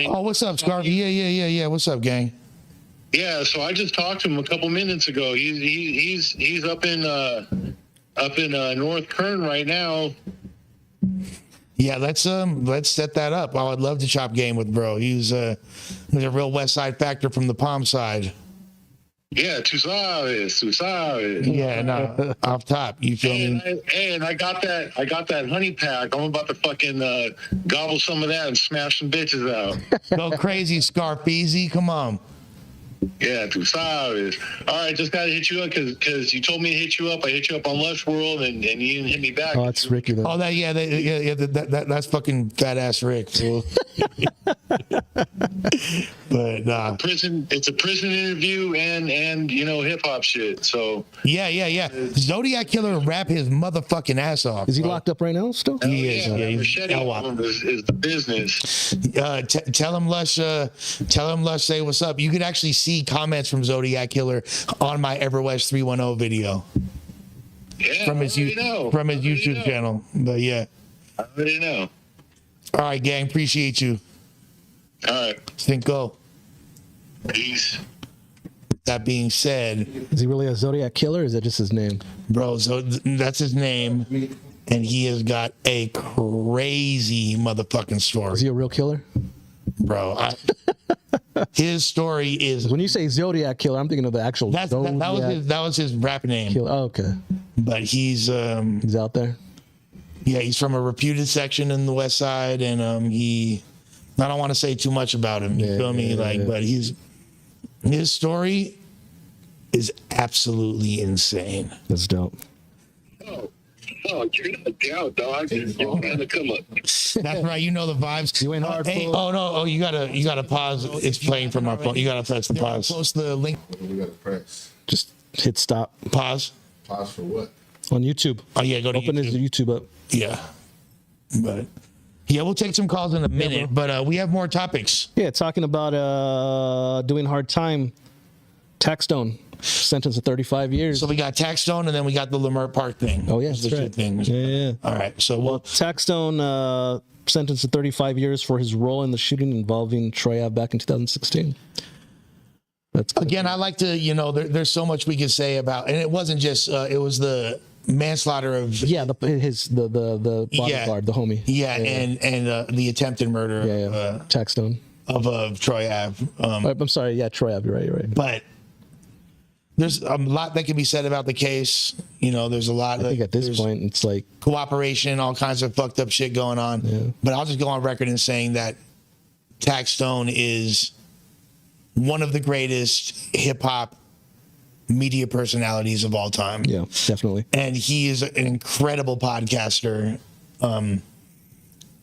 Oh, what's up, Scarfy? Yeah. What's up, gang? Yeah, so I just talked to him a couple minutes ago. He's up in North Kern right now. Yeah, let's set that up. I would love to chop game with bro. He's a real West Side factor from the Palm side. Yeah, tú sabes. Yeah, no, off top. You feel me? And I got that honey pack. I'm about to fucking gobble some of that and smash some bitches out. Go crazy, Scarfeezy. Come on. Yeah, tú sabes. All right, just gotta hit you up because you told me to hit you up. I hit you up on Lush World and you didn't hit me back. Oh, it's Ricky. Though. Oh, that's fucking fat ass Rick. Fool. But It's a prison interview and hip hop shit. So yeah. Zodiac killer rap his motherfucking ass off. Is he locked up right now still? He is. Yeah, he's machete is the business. Tell him Lush say what's up. You could actually see comments from Zodiac killer on my Everwest 310 video from his YouTube channel. But yeah, I already know. All right, gang, appreciate you. All right, Cinco. peace. That being said, Is he really a Zodiac killer, or is that just his name? bro, so that's his name, and he has got a crazy motherfucking Is story, he a real killer? bro. His story is When you say Zodiac killer, I'm thinking of the actual that was his rap name, killer. Oh, okay. but he's He's out there. yeah, he's from a reputed section in the West Side, and I don't want to say too much about him. You feel me? But his story is absolutely insane. That's dope. Oh, you're not down, dog. You're gonna come up. That's right. You know the vibes. You ain't hard. Hey, oh no! Oh, you gotta pause. It's playing from my phone. You gotta press the pause. Post the link. We gotta press. Just hit stop Pause. Pause for what? on YouTube. Oh yeah, go to Open his YouTube. YouTube up. Yeah, but yeah, we'll take some calls in a minute. But we have more topics. Yeah, talking about doing hard time. Taxstone sentenced to 35 years. So we got Taxstone, and then we got the Leimert Park thing. Oh yeah, Those that's are two right. things. Yeah. All right. So Well, Taxstone sentenced to 35 years for his role in the shooting involving Troy Ave back in 2016. That's again, I like to, there's so much we can say about, and it wasn't just, it was the manslaughter of, the bodyguard, the homie. yeah, and the attempted murder Taxstone. of Troy Ave. I'm sorry, Troy Ave, you're right. But there's a lot that can be said about the case. There's a lot. I think at this point, it's like cooperation, all kinds of fucked up shit going on. Yeah. But I'll just go on record in saying that Taxstone is one of the greatest hip hop media personalities of all time. Yeah, definitely. And he is an incredible podcaster.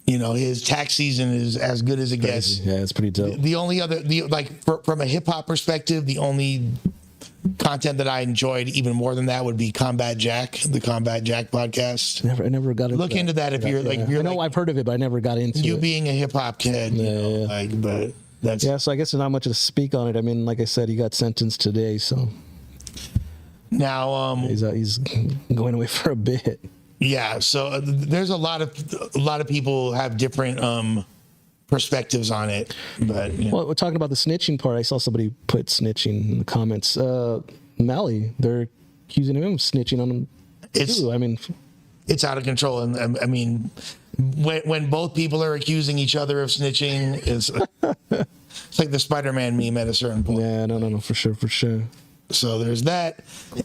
His tax season is as good as it gets. Yeah, it's pretty dope. The only other, from a hip hop perspective, the only content that I enjoyed even more than that would be Combat Jack, the Combat Jack podcast. I never got Look into that if you're like, if I you're know like, I've heard of it, but I never got into you it. being a hip hop kid, you know, Yeah. like, but that's Yeah, so I guess there's not much to speak on it. I mean, like I said, he got sentenced today, so now. he's going away for a bit. Yeah, so there's a lot of people have different perspectives on it, but you know. Well, we're talking about the snitching part. I saw somebody put snitching in the comments. Melly, they're accusing him of snitching on him too. I mean, it's out of control, and I mean, when both people are accusing each other of snitching, it's like the Spider-Man meme at a certain point. yeah, no, for sure. So there's that,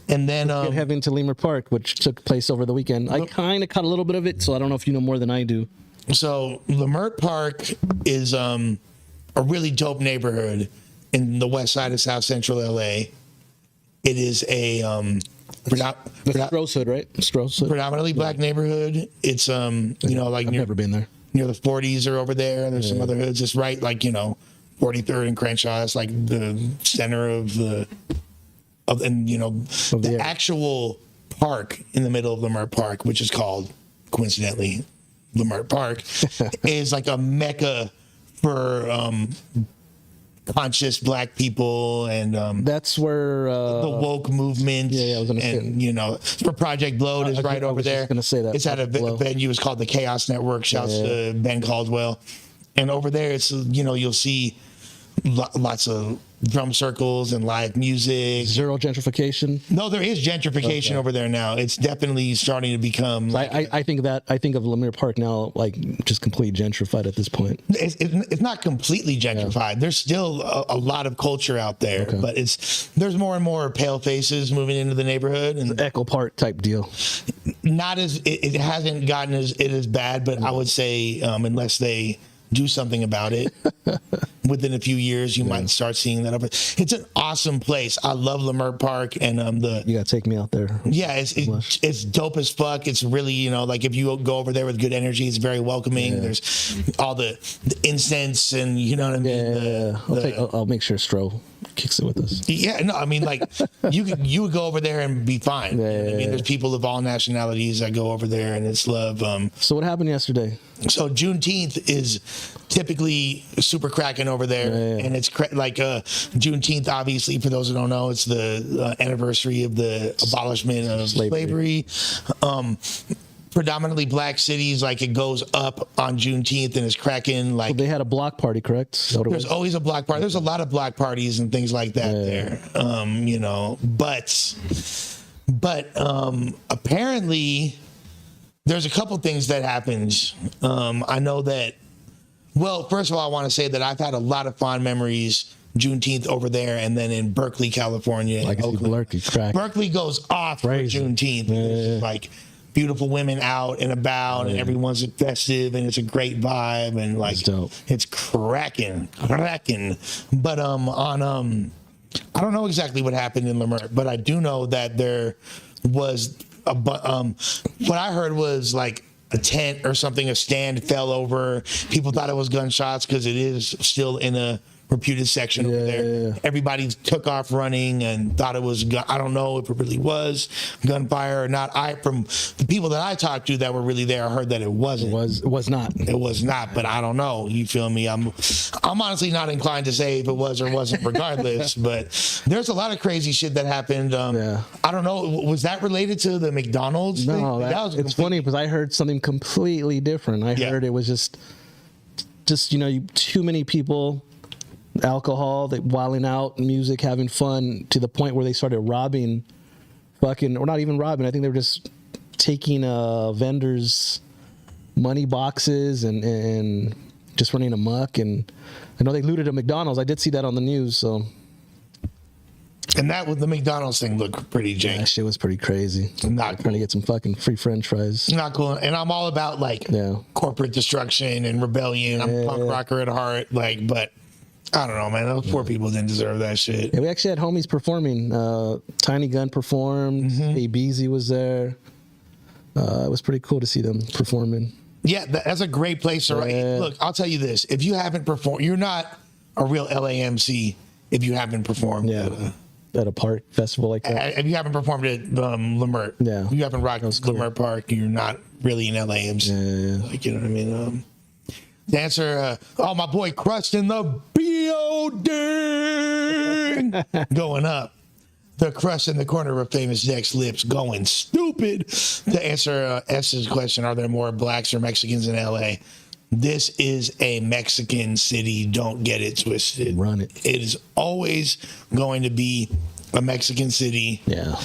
and then Get heavy to Leimert Park, which took place over the weekend. I kind of caught a little bit of it, so I don't know if you know more than I do. so Leimert Park is a really dope neighborhood in the west side of South Central LA. It is a Stroh's Hood, right? Stroh's Hood. predominantly black neighborhood. It's you know, like I've never been there. near the 40s are over there. There's some other hoods. It's right, like, you know, 43rd and Crenshaw. It's like the center of and you know, the actual park in the middle of Leimert Park, which is called, coincidentally, Leimert Park, is like a mecca for conscious black people and That's where the woke movement. Yeah, I was gonna say. and you know, for Project Blowed is right I over was just there. gonna say that, It's at a Project Blow. venue. It's called the Chaos Network. Shouts to Ben Caldwell. And over there, it's, you know, you'll see lots of drum circles and live music. zero gentrification. No, there is gentrification over there now. It's definitely starting to become. Like, I think of Leimert Park now like just completely gentrified at this point. it's not completely gentrified. There's still a lot of culture out there, but there's more and more pale faces moving into the neighborhood, and Echo Park type deal. not as it hasn't gotten as bad, but I would say unless they do something about it within a few years, you might start seeing that. It's an awesome place. I love Leimert Park, and You gotta take me out there. yeah, it's dope as fuck. It's really, you know, like if you go over there with good energy, it's very welcoming. There's all the incense, and you know what I mean. I'll make sure Stroh kicks it with us. Yeah, no, I mean, like you would go over there and be fine. You know what I mean, there's people of all nationalities that go over there, and it's love. So what happened yesterday? So Juneteenth is typically super cracking over there, and it's like Juneteenth. Obviously, for those who don't know, it's the anniversary of the abolishment of slavery. Predominantly black cities, like it goes up on Juneteenth and is cracking. Like They had a block party, correct? Is that what it there's was? always a block party. There's a lot of block parties and things like that there. You know, but apparently there's a couple things that happens. I know that. Well, first of all, I want to say that I've had a lot of fond memories Juneteenth over there, and then in Berkeley, California. Like Berkeley, crack. Berkeley goes off Crazy. for Juneteenth. It's like beautiful women out and about, and everyone's festive, and it's a great vibe, and like dope. it's cracking. But I don't know exactly what happened in Leimert, but I do know that there was what I heard was like a tent or something, a stand fell over. People thought it was gunshots because it is still in a reputed section over there. Everybody took off running and thought it was I don't know if it really was gunfire or not. From the people that I talked to that were really there, I heard that it wasn't. It was not. It was not, but I don't know. You feel me? I'm honestly not inclined to say if it was or wasn't, regardless. But there's a lot of crazy shit that happened. I don't know. Was that related to the McDonald's thing? No, it's funny because I heard something completely different. I heard it was just you know, too many people, alcohol, they wilding out, music, having fun, to the point where they started robbing or not even robbing. I think they were just taking vendors' money boxes and just running amok. And I know they looted a McDonald's. I did see that on the news. So. And that with the McDonald's thing looked pretty jank. That shit was pretty crazy. Not trying to get some fucking free French fries. Not cool. And I'm all about like corporate destruction and rebellion. I'm a punk rocker at heart. Like, but I don't know, man. Those poor people didn't deserve that shit. Yeah, we actually had homies performing. Tiny Gun performed. A Beezy was there. It was pretty cool to see them performing. Yeah, that's a great place to write. Look, I'll tell you this. If you haven't performed, you're not a real LAMC if you haven't performed at a park festival like that. If you haven't performed at Leimert, Yeah. you haven't rocked was cool. Leimert Park, you're not really in LA. Yeah. Like, you know what I mean? The answer, my boy Crushed in the building, going up. The crust in the corner of famous Deck's lips going stupid. To answer S's question, are there more blacks or Mexicans in LA? This is a Mexican city. Don't get it twisted. Run it. It is always going to be a Mexican city. Yeah.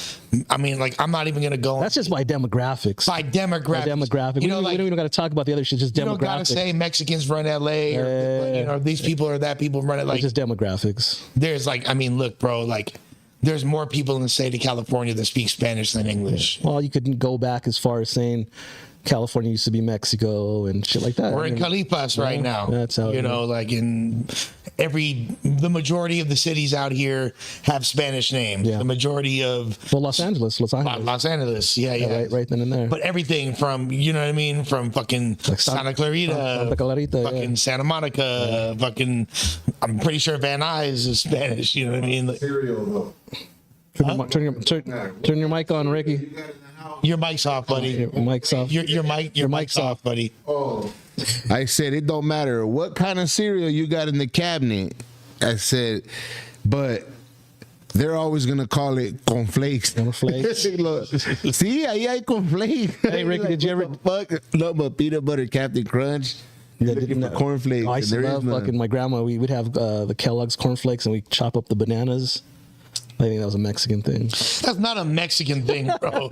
I mean, like, I'm not even going to go. That's just by demographics. by demographics. Demographic. You know, we like, don't even got to talk about the other shit. Just you don't got to demographics. say Mexicans run LA or, you know, these people or that people run it. Like, It's just demographics. there's like, I mean, look, bro, like, there's more people in the state of California that speak Spanish than English. Well, you could go back as far as saying California used to be Mexico and shit like that. We're in Calipas right now. That's how it you know, like in the majority of the cities out here have Spanish names. Yeah. The majority of Well, Los Angeles. Los Angeles, yeah. Right then and there. But everything from, you know what I mean, from fucking Like Santa Clarita, Santa Clarita, fucking yeah. Santa Monica, fucking, I'm pretty sure Van Nuys is Spanish. You know what I mean? Like, Cereal though. Turn your mic on, Ricky. your mic's off, buddy. Your mic's off. Your mic's off, buddy. Oh, I said it don't matter what kind of cereal you got in the cabinet. I said, but they're always gonna call it cornflakes. Cornflakes. Look, see, ahí hay cornflakes. Hey, Ricky, did you ever- What the fuck? No, but peanut butter Captain Crunch. You're looking for cornflakes. I and used to there is love none. fucking my grandma. We would have the Kellogg's cornflakes and we chop up the bananas. I think that was a Mexican thing. That's not a Mexican thing, bro.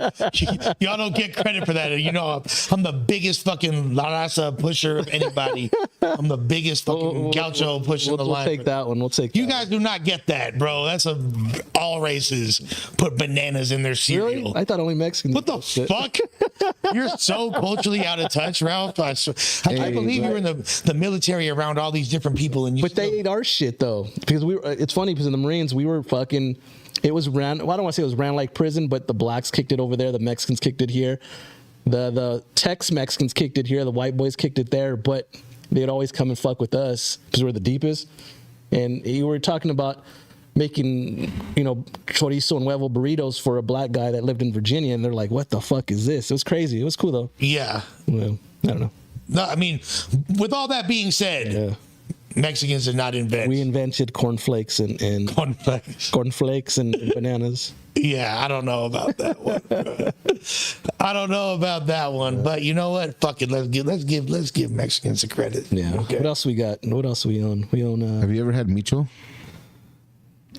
Y'all don't get credit for that. You know, I'm the biggest fucking La Raza pusher of anybody. I'm the biggest fucking gaucho pusher in the We'll line. take that one. We'll take You that guys do not get that, bro. That's all races put bananas in their one. cereal. Really? I thought only Mexicans. What the did shit. fuck? You're so culturally out of touch, Ralph. I can't believe you're in the military around all these different people, and you. But they ate our shit though, because we were. It's funny because in the Marines we were fucking. It was ran. Well, I don't want to say it was ran like prison, but the blacks kicked it over there. The Mexicans kicked it here. The Tex Mexicans kicked it here. The white boys kicked it there. But they'd always come and fuck with us because we're the deepest. And you were talking about making, you know, chorizo and huevo burritos for a black guy that lived in Virginia, and they're like, "What the fuck is this?" It was crazy. It was cool though. Yeah. Well, I don't know. No, I mean, with all that being said, Yeah. Mexicans did not invent We invented cornflakes and cornflakes. cornflakes and bananas. Yeah, I don't know about that one. I don't know about that one, but you know what? Fuck it. Let's give Mexicans the credit. Yeah. Okay. What else we got? What else we own? We own. Have you ever had micho?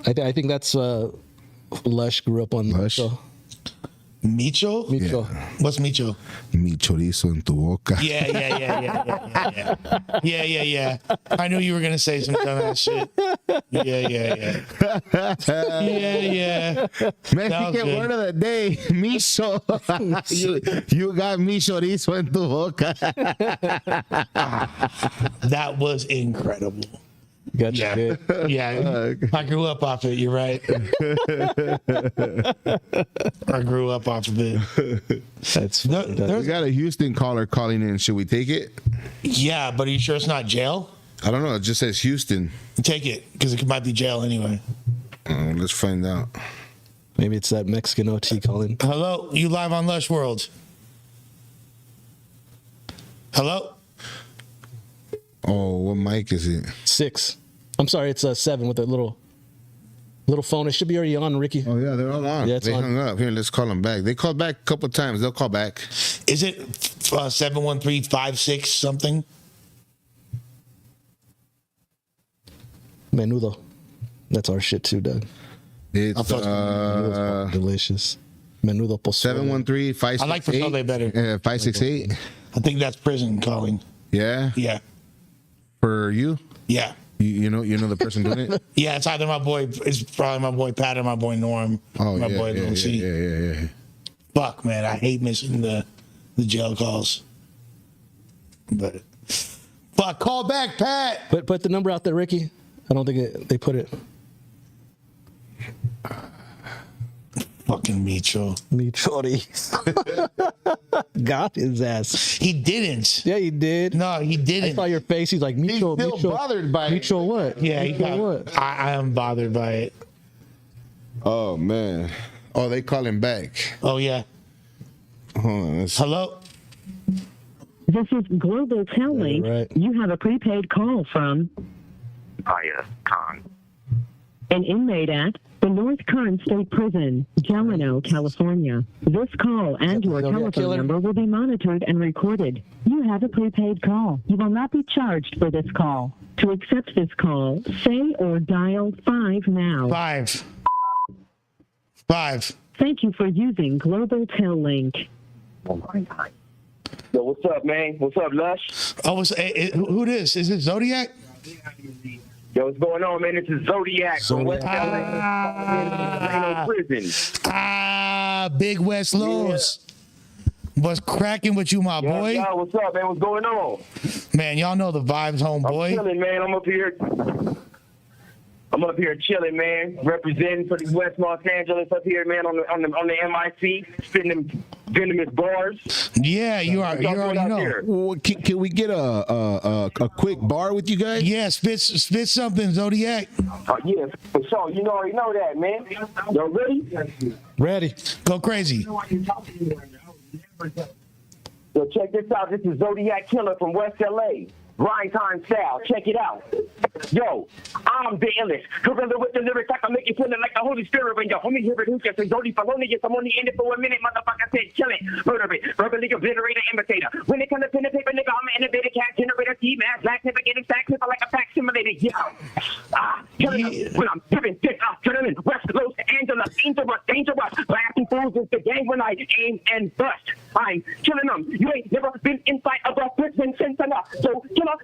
I think that's Lush grew up on Lush? So, Micho? Micho. What's Micho? Mi chorizo en tu boca. Yeah. Yeah. I knew you were gonna say some dumbass shit. Yeah. Mexican good. word of the day, miso. you got mi chorizo en tu boca. That was incredible. Got Yeah. you good. Yeah. I grew up off it. You're right. I grew up off of it. That's There- We there's- got a Houston caller calling in. Should we take it? yeah, but are you sure it's not jail? I don't know. It just says Houston. Take it, because it might be jail anyway. Let's find out. Maybe it's that Mexican OT calling. Hello, you live on Lush World. Hello? Oh, what mic is it? 6. I'm sorry, it's 7 with a little phone. It should be already on, Ricky. Oh, yeah, they're all on. Yeah, it's they on. hung up. Here, let's call them back. They called back a couple times. They'll call back. Is it 71356 something? Menudo. That's our shit too, Doug. It's Delicious. Menudo pozole. 713-568. I like pozole better. 568. I think that's prison calling. Yeah. Yeah. For you? Yeah. You know the person doing it? Yeah, it's either it's probably my boy Pat or my boy Norm. Oh, my yeah, boy yeah, Lucy. yeah. Fuck, man, I hate missing the jail calls. But fuck, call back, Pat. But put the number out there, Ricky. I don't think they put it. Fucking Micho. Me chori. Got his ass. He didn't. Yeah, he did. No, he I didn't. saw your face. He's like, Micho, still Micho. bothered by it. Micho what? Yeah, he Micho got, what? I am bothered by it. Oh man. Oh, they call him back. Oh yeah. Hold on. Hello. This is Global Tellink. Right. You have a prepaid call from Hiya, Khan. an inmate at the North Kern State Prison, Delano, California. This call and your Zodiac telephone killer? number will be monitored and recorded. You have a prepaid call. You will not be charged for this call. To accept this call, say or dial 5 now. 5. Thank you for using Global Tellink. Oh my God. Yo, what's up, man? What's up, Lush? Oh, who this? Is it Zodiac? Yo, what's going on, man? This is Zodiac from West LA. Prison. Big West Lows. What's cracking with you, my boy? Yeah, what's up, man? What's going on? Man, y'all know the vibes, I'm homeboy. chilling, man. I'm up here chilling, man. Representing for the West Los Angeles up here, man, on the MIC, spitting them venomous bars. Yeah, you already know. Well, can we get a quick bar with you guys? Yeah, spit something, Zodiac. Yeah, for sure. You already know that, man. Y'all ready? Ready. Go crazy. Yo, check this out. This is Zodiac Killer from West LA. Grind time style. Check it out. Yo, I'm the illest. Gorilla with the lyrics, I can make you feeling like the Holy Spirit when your homie hear it. Who can say Zodi Felonious? I'm only in it for a minute, motherfucker. Said kill it, murder it, verbally obliterator, imitator. When it comes to pen and paper, nigga, I'm an innovator, cat generator, T-Mass, black paper, getting stacked, paper like a fact simulator. Yeah. Killing them when I'm giving this out. Killing them West Los Angeles, dangerous. Blasting fools is the game when I aim and bust. I'm killing them. You ain't never been inside of a prison since enough. So kill us,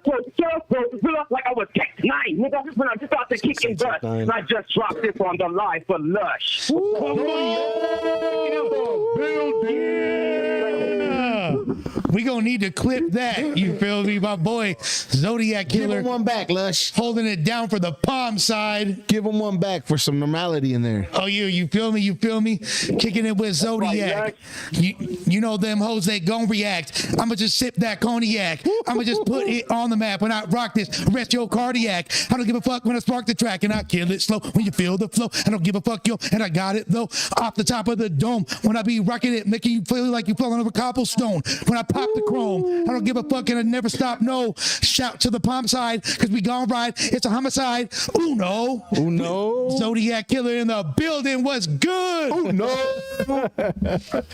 like I was Taxstone, nigga, when I'm just about to kick and bust. And I just dropped this on the live for Lush. We gonna need to clip that. You feel me, my boy Zodiac Give Killer him one back, Lush. holding it down for the palm side. Give him one back for some normality in there. Oh, you feel me? You feel me? Kicking it with Zodiac. You know them hoes, they gon' react. I'ma just sip that cognac. I'ma just put it on the map. When I rock this, arrest your cardiac. I don't give a fuck when I spark the track and I kill it slow. When you feel the flow, I don't give a fuck, yo. And I got it though, off the top of the dome. When I be rocking it, making you feel like you falling over cobblestone. When I pop the chrome, I don't give a fuck and I never stop, no. Shout to the palm side, cause we gon' ride. It's a homicide. Uno. Zodiac Killer in the building. What's good?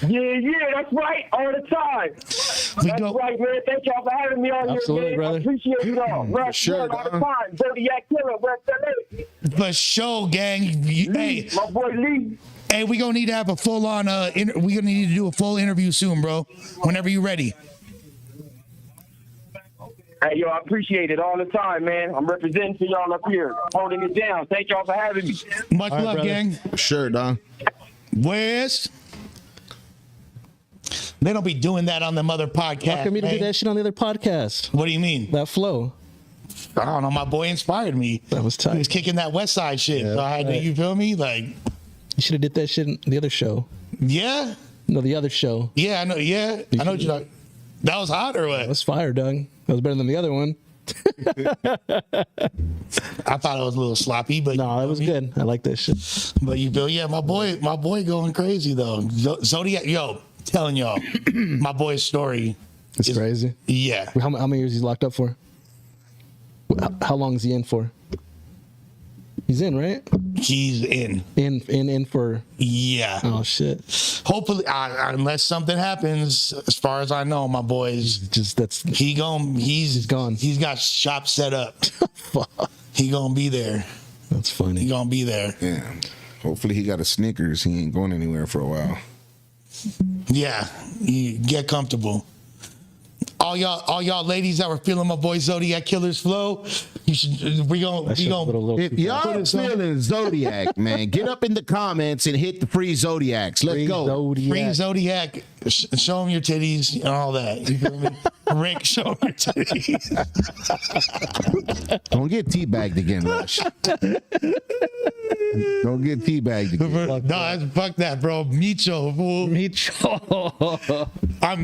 Yeah, that's right, all the time. That's right, man. Thank y'all for having me on Absolutely, here, man. brother. I appreciate you all. Rush, Sure, all the time. Zodiac Killer, West LA. For sure, gang. Hey, My boy Lee. hey, we gonna need to have a full on. We gonna need to do a full interview soon, bro. Whenever you ready. Hey, yo, I appreciate it all the time, man. I'm representing for y'all up here, holding it down. Thank y'all for having me. Much right, love, brother. gang. Sure, Don. West. They don't be doing that on them other podcasts. How come you didn't do man. that shit on the other podcast? What do you mean? That flow. I don't know. My boy inspired me. That was tight. He was kicking that West Side shit. Yeah, So I had to, right. you feel me? Like, You should have did that shit in the other show. yeah, No, the other show. yeah, I know, yeah, I know what you're like. That was hot or That what? was fire, Doug. That was better than the other one. I thought it was a little sloppy, but No, that was good. I like that shit. But you feel, yeah, my boy going crazy though. Zodiac, yo, telling y'all, my boy's story. It's crazy. Yeah, How many years he's locked up for? How long is he in for? He's in, right? he's in. In for. Yeah. Oh shit! Hopefully, unless something happens, as far as I know, my boy's Just that's. he's gone. He's got shop set up. Fuck. He gonna be there. That's funny. He gonna be there. Yeah. Hopefully he got a Snickers. He ain't going anywhere for a while. Yeah. You get comfortable. All y'all ladies that were feeling my boy Zodiac Killer's flow, you should. We gonna. If y'all feeling Zodiac, man, get up in the comments and hit the free Zodiacs. Let's go. Free Zodiac, show him your titties and all that. You feel me? Rick, show him your titties. Don't get teabagged again, Rush. Don't get teabagged again. No, fuck that, bro. Micho, fool. Micho.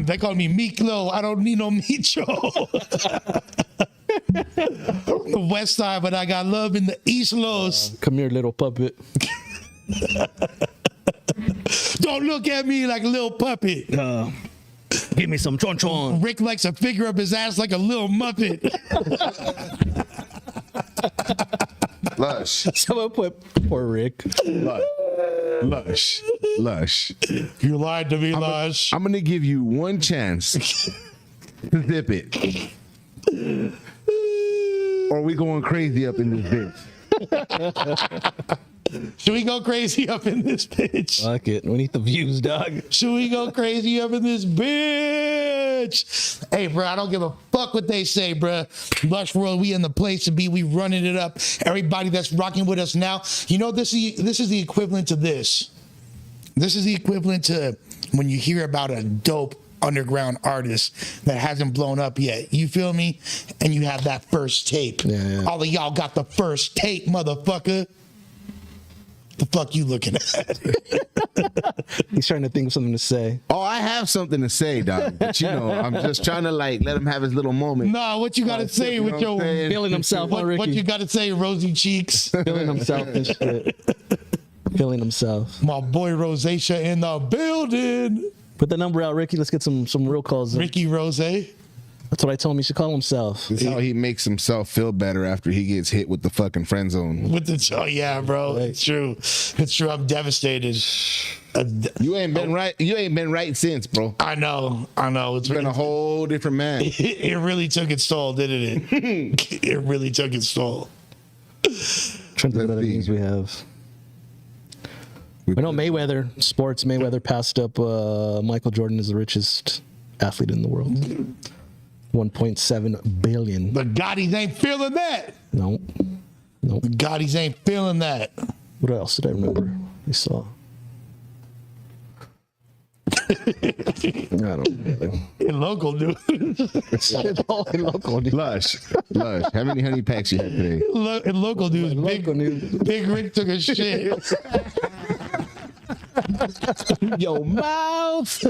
They call me Miklo. I don't need no Micho. The West Side, but I got love in the East Los. Come here, little puppet. Don't look at me like a little puppet. Give me some chon chon. Rick likes to figure up his ass like a little muppet. Lush. Someone put poor Rick. Lush. You lied to me, Lush. I'm gonna give you one chance to zip it. Or we going crazy up in this bitch. Should we go crazy up in this bitch? Fuck it. We need the views, dog. Should we go crazy up in this bitch? Hey, bro, I don't give a fuck what they say, bro. Lush World, we in the place to be. We running it up. Everybody that's rocking with us now. You know, this is the equivalent to this. This is the equivalent to when you hear about a dope underground artist that hasn't blown up yet. You feel me? And you have that first tape. Yeah. All of y'all got the first tape, motherfucker. The fuck you looking at? He's trying to think of something to say. Oh, I have something to say, dog. But you know, I'm just trying to like let him have his little moment. Nah, what you gotta say with your Feeling himself, huh, Ricky? what you gotta say, rosy cheeks? Feeling himself and shit. Feeling himself. My boy Rosacea in the building. Put the number out, Ricky. Let's get some real calls. Ricky Rose. That's what I told him he should call himself. This is how he makes himself feel better after he gets hit with the fucking friend zone. With the yeah, bro. Right. It's true. It's true. I'm devastated. You ain't been right. You ain't been right since, bro. I know. It's been a whole different man. It really took its toll, didn't it? It really took its toll. Trying to think of other things we have. We know Mayweather, sports. Mayweather passed up Michael Jordan as the richest athlete in the world. 1.7 billion. But Gotti's ain't feeling that. Nope. Gotti's ain't feeling that. What else did I remember? I saw. I don't know. In local news. It's all in local news. Lush. How many honey packs you had today? In local news, Local news. Big Rick took a shit. Yo, mouth.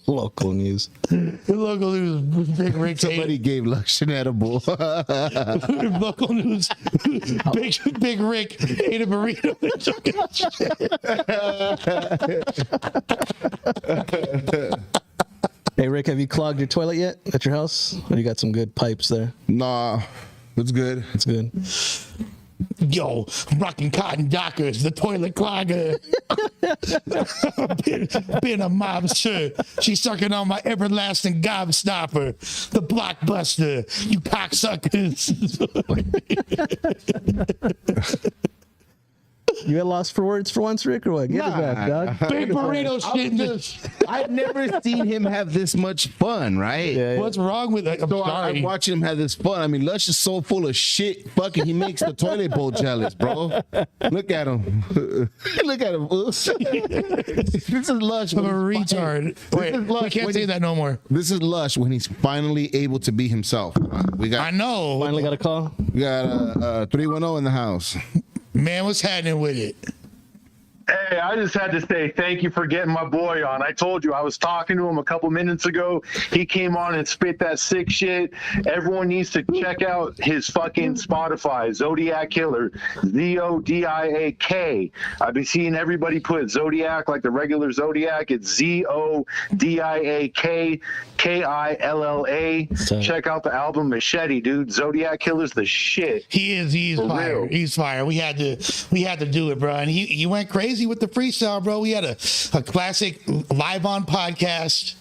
Local news. In local news, Big Rick. Somebody gave Lush an edible. In local news, Big Rick ate a burrito and took a shit. Hey, Rick, have you clogged your toilet yet at your house? Or you got some good pipes there? Nah, it's good. It's good. Yo, rocking cotton dockers, the toilet clogger. been a mobster. She's sucking on my everlasting gobstopper. The blockbuster. You cocksuckers. You at lost for words for once, Rick, or what? Get it back, dog. Big burrito shit. I've never seen him have this much fun, right? Yeah. What's wrong with it? I'm So sorry. I'm watching him have this fun. I mean, Lush is so full of shit. Fucking, he makes the toilet bowl jealous, bro. Look at him. Look at him. This is Lush. I'm a retard. Wait, we can't say that no more. This is Lush when he's finally able to be himself. We I got know. Finally got a call. 310 in the house. Man, what's happening with it? Hey, I just had to say thank you for getting my boy on. I told you I was talking to him a couple minutes ago. He came on and spit that sick shit. Everyone needs to check out his fucking Spotify, Zodiac Killer, Zodiak. I've been seeing everybody put Zodiac like the regular Zodiac. It's Zodiak Killa. Check out the album Machete, dude. Zodiac Killer's the shit. He's For fire. real. He's fire. We had to do it, bro. And he went crazy with the freestyle, bro. We had a classic live on podcast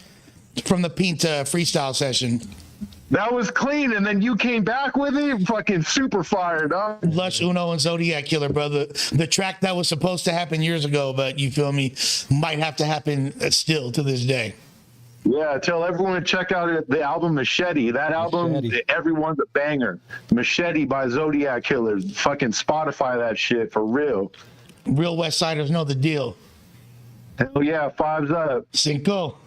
from the Pinta freestyle session. That was clean, and then you came back with it, fucking super fire, dog. Lush Uno and Zodiac Killer, brother. The track that was supposed to happen years ago, but you feel me, might have to happen still to this day. Yeah, tell everyone to check out the album Machete. That album, everyone's a banger. Machete by Zodiac Killer. Fucking Spotify that shit for real. Real West Siders know the deal. Hell yeah, fives up. Cinco.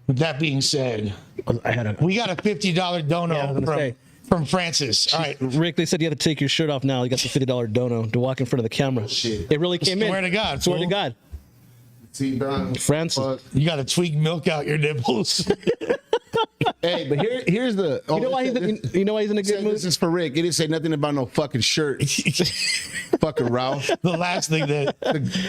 With that being said, we got a $50 dono from Francis. All right. Rick, they said you had to take your shirt off now. You got the $50 dono to walk in front of the camera. Shit. It really came in. Swear to God. Swear fool. to God. See, Don. Francis. You got to tweak milk out your nipples. Hey, but here's the. Oh, You know why he's in a good mood? This is for Rick. It didn't say nothing about no fucking shirt. Fucking Ralph. The last thing that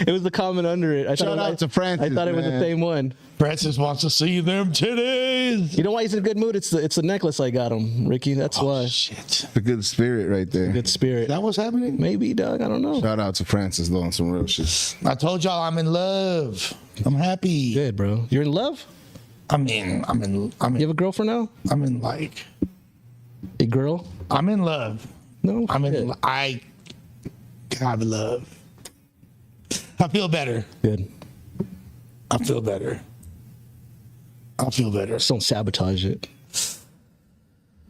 It was the comment under it. Shout out to Francis. I thought it was the man. same one. Francis wants to see them titties. You know why he's in a good mood? It's the necklace I got him, Ricky. That's why. Shit. The good spirit right there. Good spirit. That was happening? Maybe, Doug. I don't know. Shout out to Francis though on some real shit. I told y'all I'm in love. I'm happy. Good, bro. You're in love? I'm in You have a girlfriend now? I'm in like A girl? I'm in love. No. I'm in shit. I have love. I feel better. Good. I feel better. I feel better. Just don't sabotage it.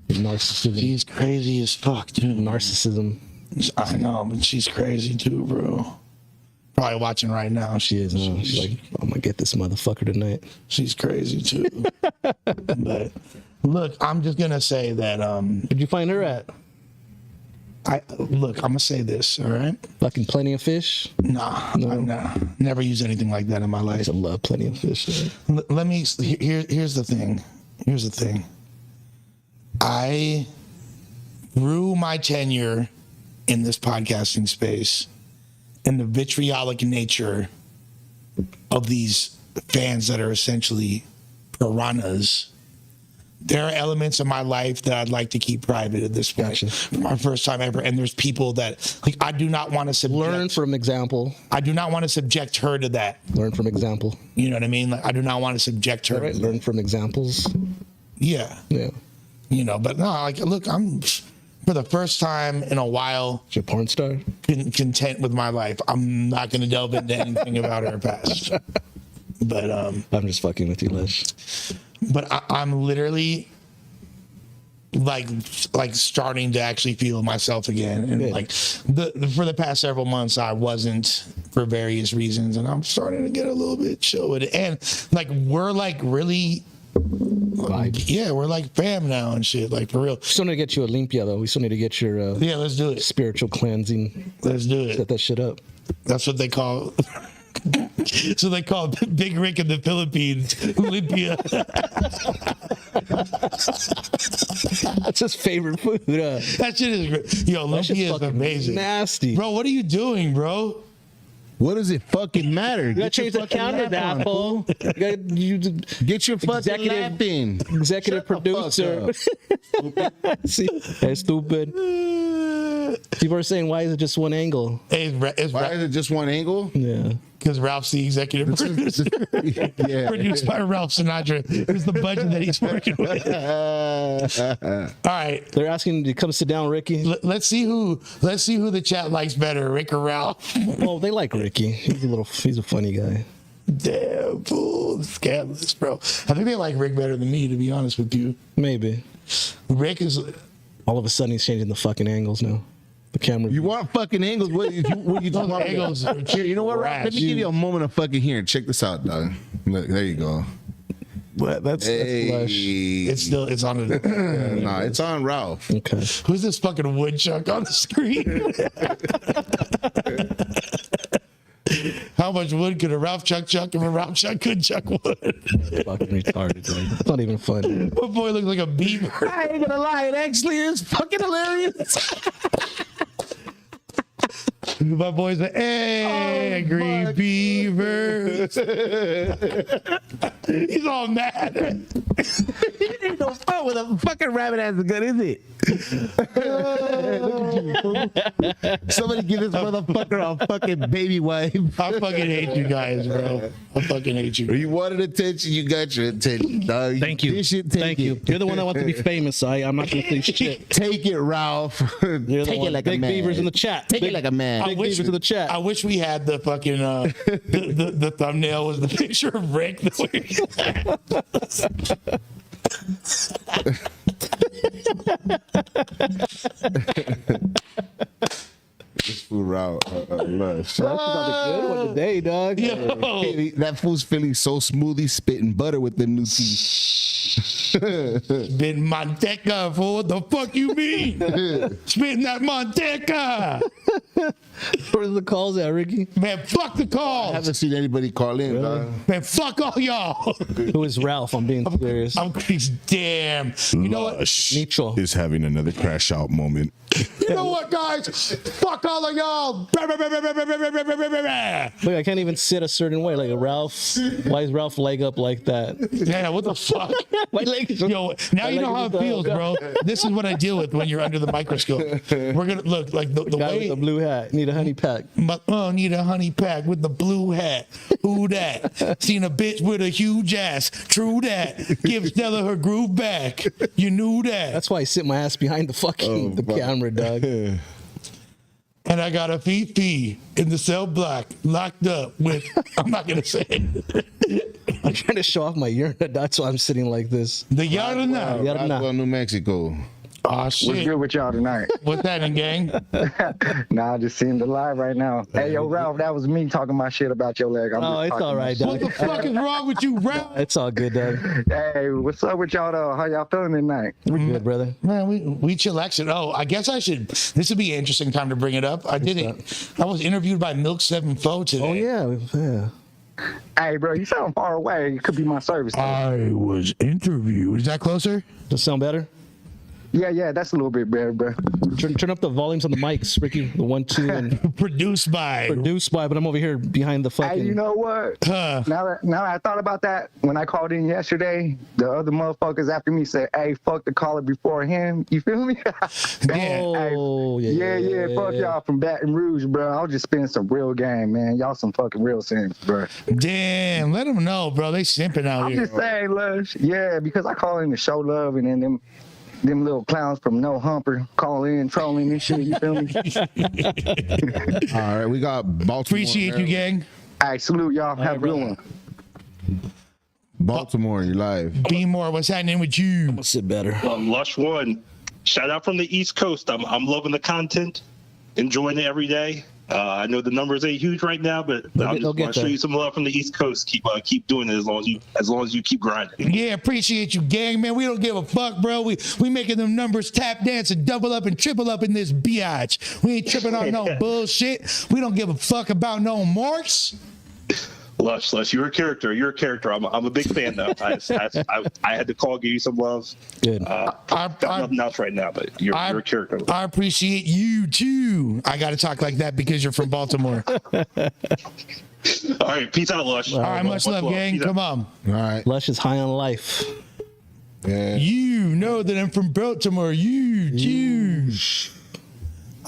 Narcissism. She's crazy as fuck, dude. Narcissism. I know, but she's crazy too, bro. Probably watching right now. She is. She's like, I'm gonna get this motherfucker tonight. She's crazy too. But look, I'm just gonna say that Where'd you find her at? I'm gonna say this, all right? Fucking Plenty of Fish? Nah, never used anything like that in my I life. used to love Plenty of Fish. Man. Let me here's the thing. I through my tenure in this podcasting space and the vitriolic nature of these fans that are essentially piranhas, there are elements of my life that I'd like to keep private at this point. Gotcha. For my first time ever. And there's people that like I do not want to subject. Learn from example. I do not want to subject her to that. Learn from example. You know what I mean? Like I do not want to subject her. All right. To Learn from examples. Yeah. Yeah. You know, but no, like, look, I'm for the first time in a while Is she a porn star? content with my life. I'm not going to delve into anything about her past. But I'm just fucking with you, Lush. but I'm literally like starting to actually feel myself again, and Good. like for the past several months I wasn't for various reasons, and I'm starting to get a little bit chill with it, and like we're like really. Vibe. Yeah, we're like fam now and shit, like for real. We still need to get you a limpia, though. We still need to get your Yeah, let's do it. spiritual cleansing. Let's do Set it. that shit up. That's what they call. So they call Big Rick in the Philippines Olympia. That's his favorite food. That shit is great. Yo, That shit's Olympia is fucking amazing. nasty. Bro, what are you doing, bro? What does it fucking matter? You gotta change the counter, asshole. Get your fucking lap in. Executive Shut the fuck producer. See, that's stupid. People are saying, why is it just one angle? It's Why is it just one angle? Yeah. because Ralph's the executive producer. Yeah. Produced by Ralph Sinatra. It's the budget that he's working with. All right. They're asking to come sit down, Ricky. Let's see who the chat likes better, Rick or Ralph. Well, they like Ricky. He's a funny guy. Damn, fool. Scandalous, bro. I think they like Rick better than me, to be honest with you. Maybe. Rick is... All of a sudden, he's changing the fucking angles now. The camera. You want fucking angles? What you talking about? Angles are Here, you know what, Ralph? Let me give you a moment of fucking hearing. Check this out, dog. Look, there you go. What? That's lush. It's on it. Nah, it's on Ralph. Okay. Who's this fucking woodchuck on the screen? How much wood could a Ralph chuck if a Ralph chuck could chuck wood? Fucking retarded, man. It's not even funny. My boy looks like a beaver. I ain't gonna lie, it actually is fucking hilarious. My boy's like, hey, green beaver. He's all mad. Ain't no fun with a fucking rabbit as good, is it? Somebody give this motherfucker a fucking baby wipe. I fucking hate you guys, bro. I fucking hate you. You wanted attention, you got your attention, dog. Thank you. This shit, take Thank it. you. You're the one that wants to be famous, so I'm not going to say shit. Take it, Ralph. You're the Take one. it like Big a man. Beavers in the chat. Take it like a man. Big Beavers in the chat. I wish we had the fucking the thumbnail was the picture of Rick. This fool Lush. That's about the good one today, dog. Yo. Hey, that fool's feeling so smooth, he's spitting butter with the new teeth. Been manteca, fool. What the fuck you mean? Spitting that manteca. Where's the calls at, Ricky? Man, fuck the I calls. haven't seen anybody call in, dog. Man, fuck all y'all. Who is Ralph? I'm being serious. I'm damn. You know what? Nicho. Is having another crash out moment. You know what, guys? Fuck all of y'all. Look, I can't even sit a certain way. Like a Ralph. Why is Ralph leg up like that? Yeah, what the fuck? My leg is Yo, now you know how it feels, bro. This is what I deal with when you're under the microscope. We're gonna look like the guy way. with the blue hat. Need a honey pack. Need a honey pack with the blue hat. Who that? Seen a bitch with a huge ass. True that. Give Stella her groove back. You knew that. That's why I sit my ass behind the fucking camera, dog. And I got a Fifi in the cell block, locked up with. I'm not gonna say it. I'm trying to show off my urine. That's why I'm sitting like this. The yada now. Roswell, New Mexico. Oh What's shit. good with y'all tonight? What's that in, gang? Nah, I just seen the live right now. Hey, yo, Ralph, that was me talking my shit about your leg. Oh, it's all right, What dog. the fuck is wrong with you, Ralph? It's all good, dog. Hey, what's up with y'all though? How y'all feeling tonight? We're good, brother. Man, we chillaxing. Oh, I guess I should. This would be an interesting time to bring it up. I did it. I was interviewed by Milk 7 Foe today. Oh yeah. Hey, bro, you sound far away. It could be my service. I was interviewed. Is that closer? Does it sound better? Yeah, that's a little bit better, bro. Turn up the volumes on the mics, Ricky. The 1, 2, and Produced by. but I'm over here behind the fucking. Hey, you know what? Huh. Now I thought about that when I called in yesterday, the other motherfuckers after me said, "Hey, fuck the caller before him." You feel me? Yeah. Oh, Yeah, fuck y'all from Baton Rouge, bro. I was just spinning some real game, man. Y'all some fucking real simps, bro. Damn, let them know, bro. They simping out I'm here. just saying, Lush. Yeah, because I call in to show love, and then them little clowns from No Humper call in trolling and shit. You feel me? All right, we got Baltimore. Appreciate you, gang. All right, salute y'all. Have a good one. Baltimore, you're live. Be more. What's happening with you? I'll sit better. Lush One, shout out from the East Coast. I'm loving the content, enjoying it every day. I know the numbers ain't huge right now, but I'm just going to show you some love from the East Coast. Keep doing it as long as you keep grinding. Yeah, appreciate you, gang, man. We don't give a fuck, bro. We making them numbers tap dance and double up and triple up in this biatch. We ain't tripping on no bullshit. We don't give a fuck about no marks. Lush, you're a character. I'm a big fan though. I had to call, give you some love. Good. Got nothing else right now, but you're a character. I appreciate you too. I got to talk like that because you're from Baltimore. All right, peace out, Lush. All right, much love, gang. Peace Come out. on. All right. Lush is high on life. Yeah. You know that I'm from Baltimore. You.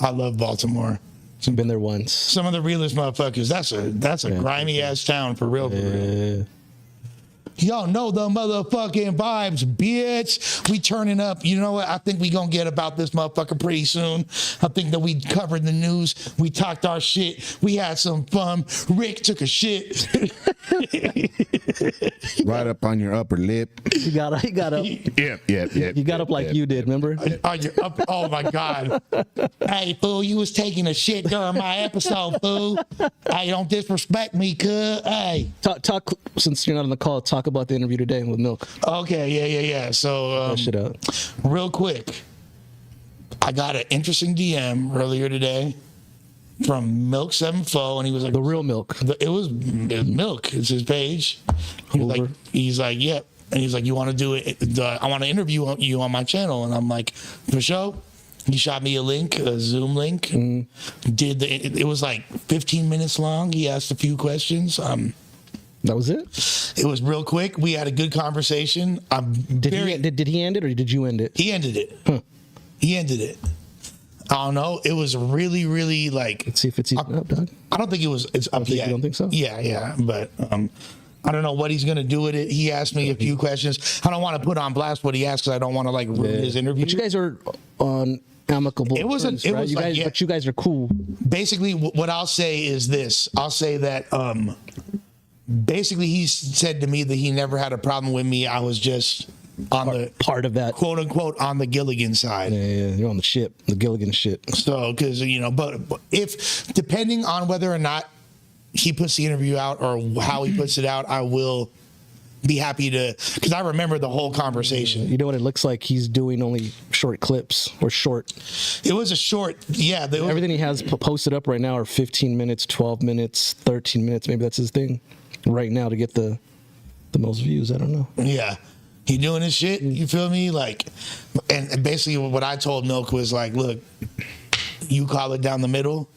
I love Baltimore. I've been there once. Some of the realest motherfuckers. That's a grimy ass town for real. For real. Y'all know the motherfucking vibes, bitch. We turning up. You know what? I think we gonna get about this motherfucker pretty soon. I think that we covered the news. We talked our shit. We had some fun. Rick took a shit. Right up on your upper lip. He got up. Yep. He got up like you did. Remember? Oh my God. Hey, fool, you was taking a shit during my episode, fool. Hey, don't disrespect me, cuz. Hey. Talk since you're not on the call. Talk about the interview today with Milk. Okay, yeah. So, That shit out. real quick, I got an interesting DM earlier today from Milk 7 Foe, and he was like, The real Milk. It was Milk. It's his page. He's like, yep. And he's like, you want to do it? I want to interview you on my channel. And I'm like, for sure. He shot me a link, a Zoom link. It was like 15 minutes long. He asked a few questions. That was it? It was real quick. We had a good conversation. Did he end it or did you end it? He ended it. Huh. He ended it. I don't know. It was really, really like. Let's see if it's even up, dog. I don't think it's up yet. You don't think so? Yeah. But I don't know what he's gonna do with it. He asked me a few questions. I don't want to put on blast what he asked because I don't want to like ruin his interview. But you guys are on amicable. It wasn't. terms, It right? was you like, guys, yeah. but you guys are cool. Basically, what I'll say is this. I'll say that basically he said to me that he never had a problem with me. I was just on the part of that, quote unquote, on the Gilligan side. Yeah, you're on the ship, the Gilligan ship. So, because but if depending on whether or not he puts the interview out or how he puts it out, I will be happy to, because I remember the whole conversation. You know what it looks like? He's doing only short clips or short. It was a short, yeah. Everything he has posted up right now are 15 minutes, 12 minutes, 13 minutes. Maybe that's his thing right now to get the most views. I don't know. Yeah. He doing his shit, you feel me? Like, and basically what I told Milk was like, look, you call it down the middle,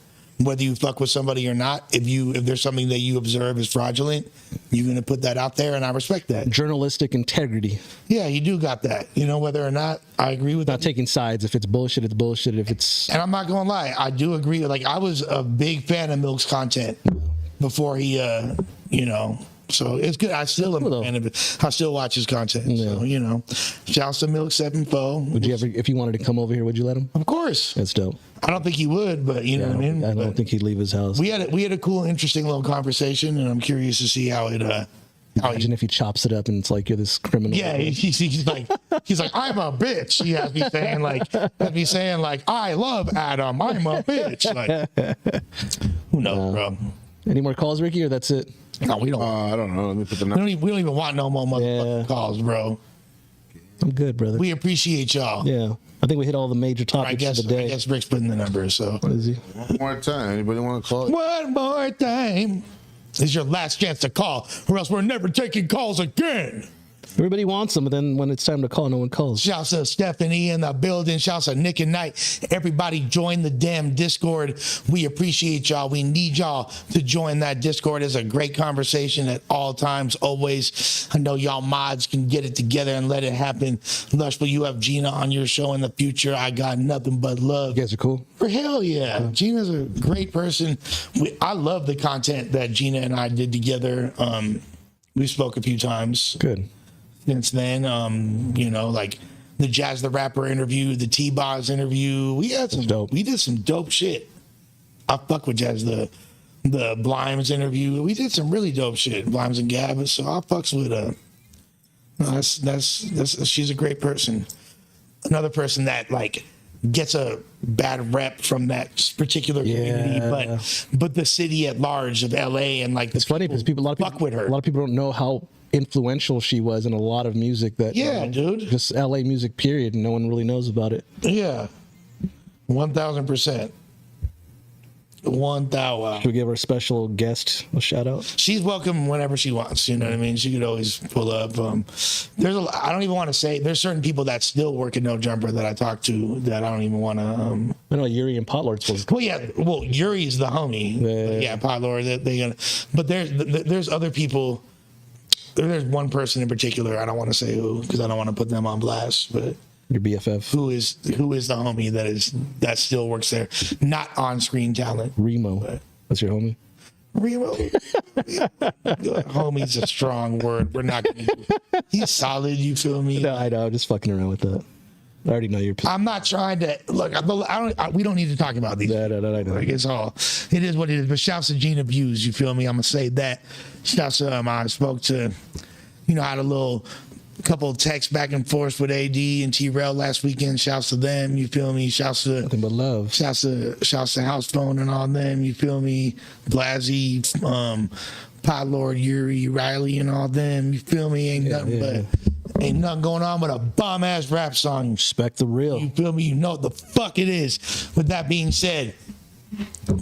whether you fuck with somebody or not. If there's something that you observe is fraudulent, you're gonna put that out there, and I respect that. Journalistic integrity. Yeah, you do got that. Whether or not I agree with not taking sides. If it's bullshit, it's bullshit. If it's and I'm not gonna lie, I do agree. Like, I was a big fan of Milk's content before he, So it's good. I still am a fan of it. I still watch his content. Yeah. So, shouts to Milk 7-4. Would you ever, if he wanted to come over here, would you let him? Of course. That's dope. I don't think he would, but you know what I mean? I don't think he'd leave his house. We had a cool, interesting little conversation, and I'm curious to see how it. Imagine if he chops it up and it's like you're this criminal. Yeah, he's like I'm a bitch. He has me saying like I love Adam. I'm a bitch. Like, who knows, bro? Any more calls, Ricky, or that's it? No, we don't. I don't know. Let me put the number. We don't even want no more motherfucking calls, bro. I'm good, brother. We appreciate y'all. Yeah. I think we hit all the major topics of the day. I guess Rick's putting the number, so. What is he? One more time. Anybody want to call? One more time. This is your last chance to call, or else we're never taking calls again. Everybody wants them, but then when it's time to call, no one calls. Shouts to Stephanie in the building. Shouts to Nick and Knight. Everybody join the damn Discord. We appreciate y'all. We need y'all to join that Discord. It's a great conversation at all times, always. I know y'all mods can get it together and let it happen. Lush, will you have Gina on your show in the future? I got nothing but love. You guys are cool. For hell yeah. Gina's a great person. I love the content that Gina and I did together. We spoke a few times. Good. Since then, like the Jazz the Rapper interview, the T-Boz interview, we did some dope shit. I fuck with Jazz the Blimes interview. We did some really dope shit, Blimes and Gab. So I fucks with that's she's a great person. Another person that like gets a bad rep from that particular community, but the city at large of LA and like it's funny because a lot of people don't know how influential she was in a lot of music that dude, just LA music period, and no one really knows about it. 1000%. 1000. Should we give our special guest a shout out? She's welcome whenever she wants. You know what I mean? She could always pull up. I don't even want to say. There's certain people that still work at No Jumper that I talk to that I don't even want to. I know Yuri and Potlord's was. Well, Yuri's the homie. Potlord. But there's other people. There's one person in particular. I don't want to say who because I don't want to put them on blast. But your BFF, who is the homie that still works there, not on screen talent. Remo, that's your homie. Remo, homie's a strong word. We're not. He's solid. You feel me? No, I know. I'm just fucking around with that. I already know you're. I'm not trying to look. We don't need to talk about these. No, I know. Like it's all. It is what it is. But shouts to Gina Views. You feel me? I'm gonna say that. Shouts to I spoke to. Had a couple of texts back and forth with AD and T-Rail last weekend. Shouts to them. You feel me? Shouts to nothing but love. Shouts to House Phone and all them. You feel me? Blasey, Potlord, Yuri, Riley, and all them. You feel me? Ain't nothing going on but a bomb ass rap song. Respect the real. You feel me? You know what the fuck it is. With that being said,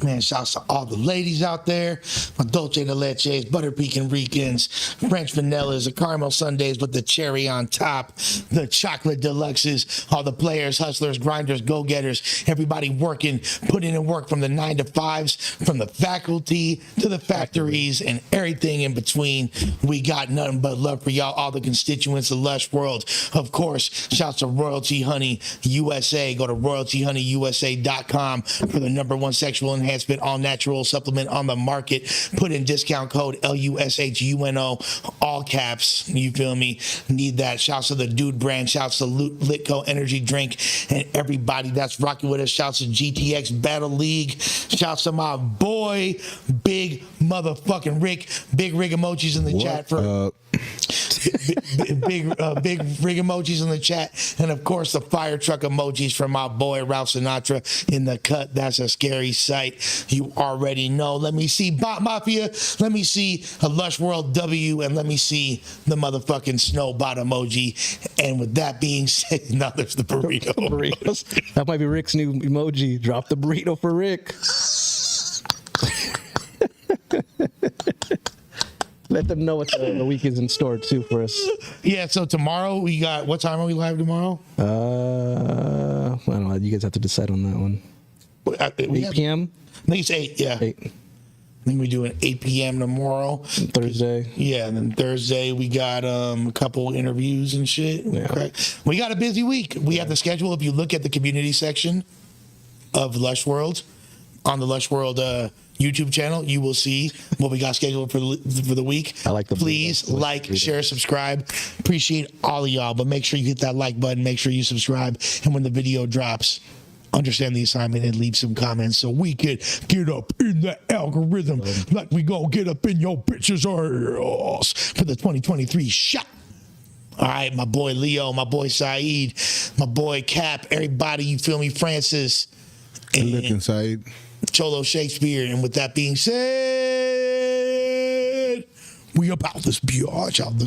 man, shouts to all the ladies out there. My Dolce de Leches, Butter Pecan Ricans, French Vanillas, the Caramel Sundays with the cherry on top, the Chocolate Deluxes, all the players, hustlers, grinders, go-getters, everybody working, putting in work from the 9 to 5s, from the faculty to the factories and everything in between. We got nothing but love for y'all, all the constituents of Lush World. Of course, shouts to Royalty Honey USA. Go to royaltyhoneyyusa.com for the #1 sexual enhancement all natural supplement on the market. Put in discount code LUSHUNO, all caps. You feel me? Need that. Shouts to the Dude brand. Shouts to Litco Energy Drink and everybody that's rocking with us. Shouts to GTX Battle League. Shouts to my boy, Big motherfucking Rick. Big Rig emojis in the chat for big rig emojis in the chat, and of course the fire truck emojis from my boy Ralph Sinatra in the cut. That's a scary sight. You already know. Let me see Bot Mafia. Let me see a Lush World W, and let me see the motherfucking snow bot emoji. And with that being said, now there's the burrito. Burritos. That might be Rick's new emoji. Drop the burrito for Rick. Let them know what the week is in store too for us. Yeah, so tomorrow we got, what time are we live tomorrow? I don't know. You guys have to decide on that one. 8 p.m. I think it's 8. Yeah. 8. I think we're doing 8 p.m. tomorrow. Thursday. Yeah, and then Thursday we got a couple interviews and shit. Yeah. Okay. We got a busy week. We have the schedule. If you look at the community section of Lush World on the Lush World YouTube channel, you will see what we got scheduled for the week. I like the Please like, share, subscribe. Appreciate all of y'all, but make sure you hit that like button. Make sure you subscribe, and when the video drops, understand the assignment and leave some comments so we could get up in the algorithm like we gonna get up in your bitches' ass for the 2023 shot. All right, my boy Leo, my boy Saeed, my boy Cap, everybody, you feel me, Francis, and Look inside. Cholo Shakespeare. And with that being said, we about this biatch out the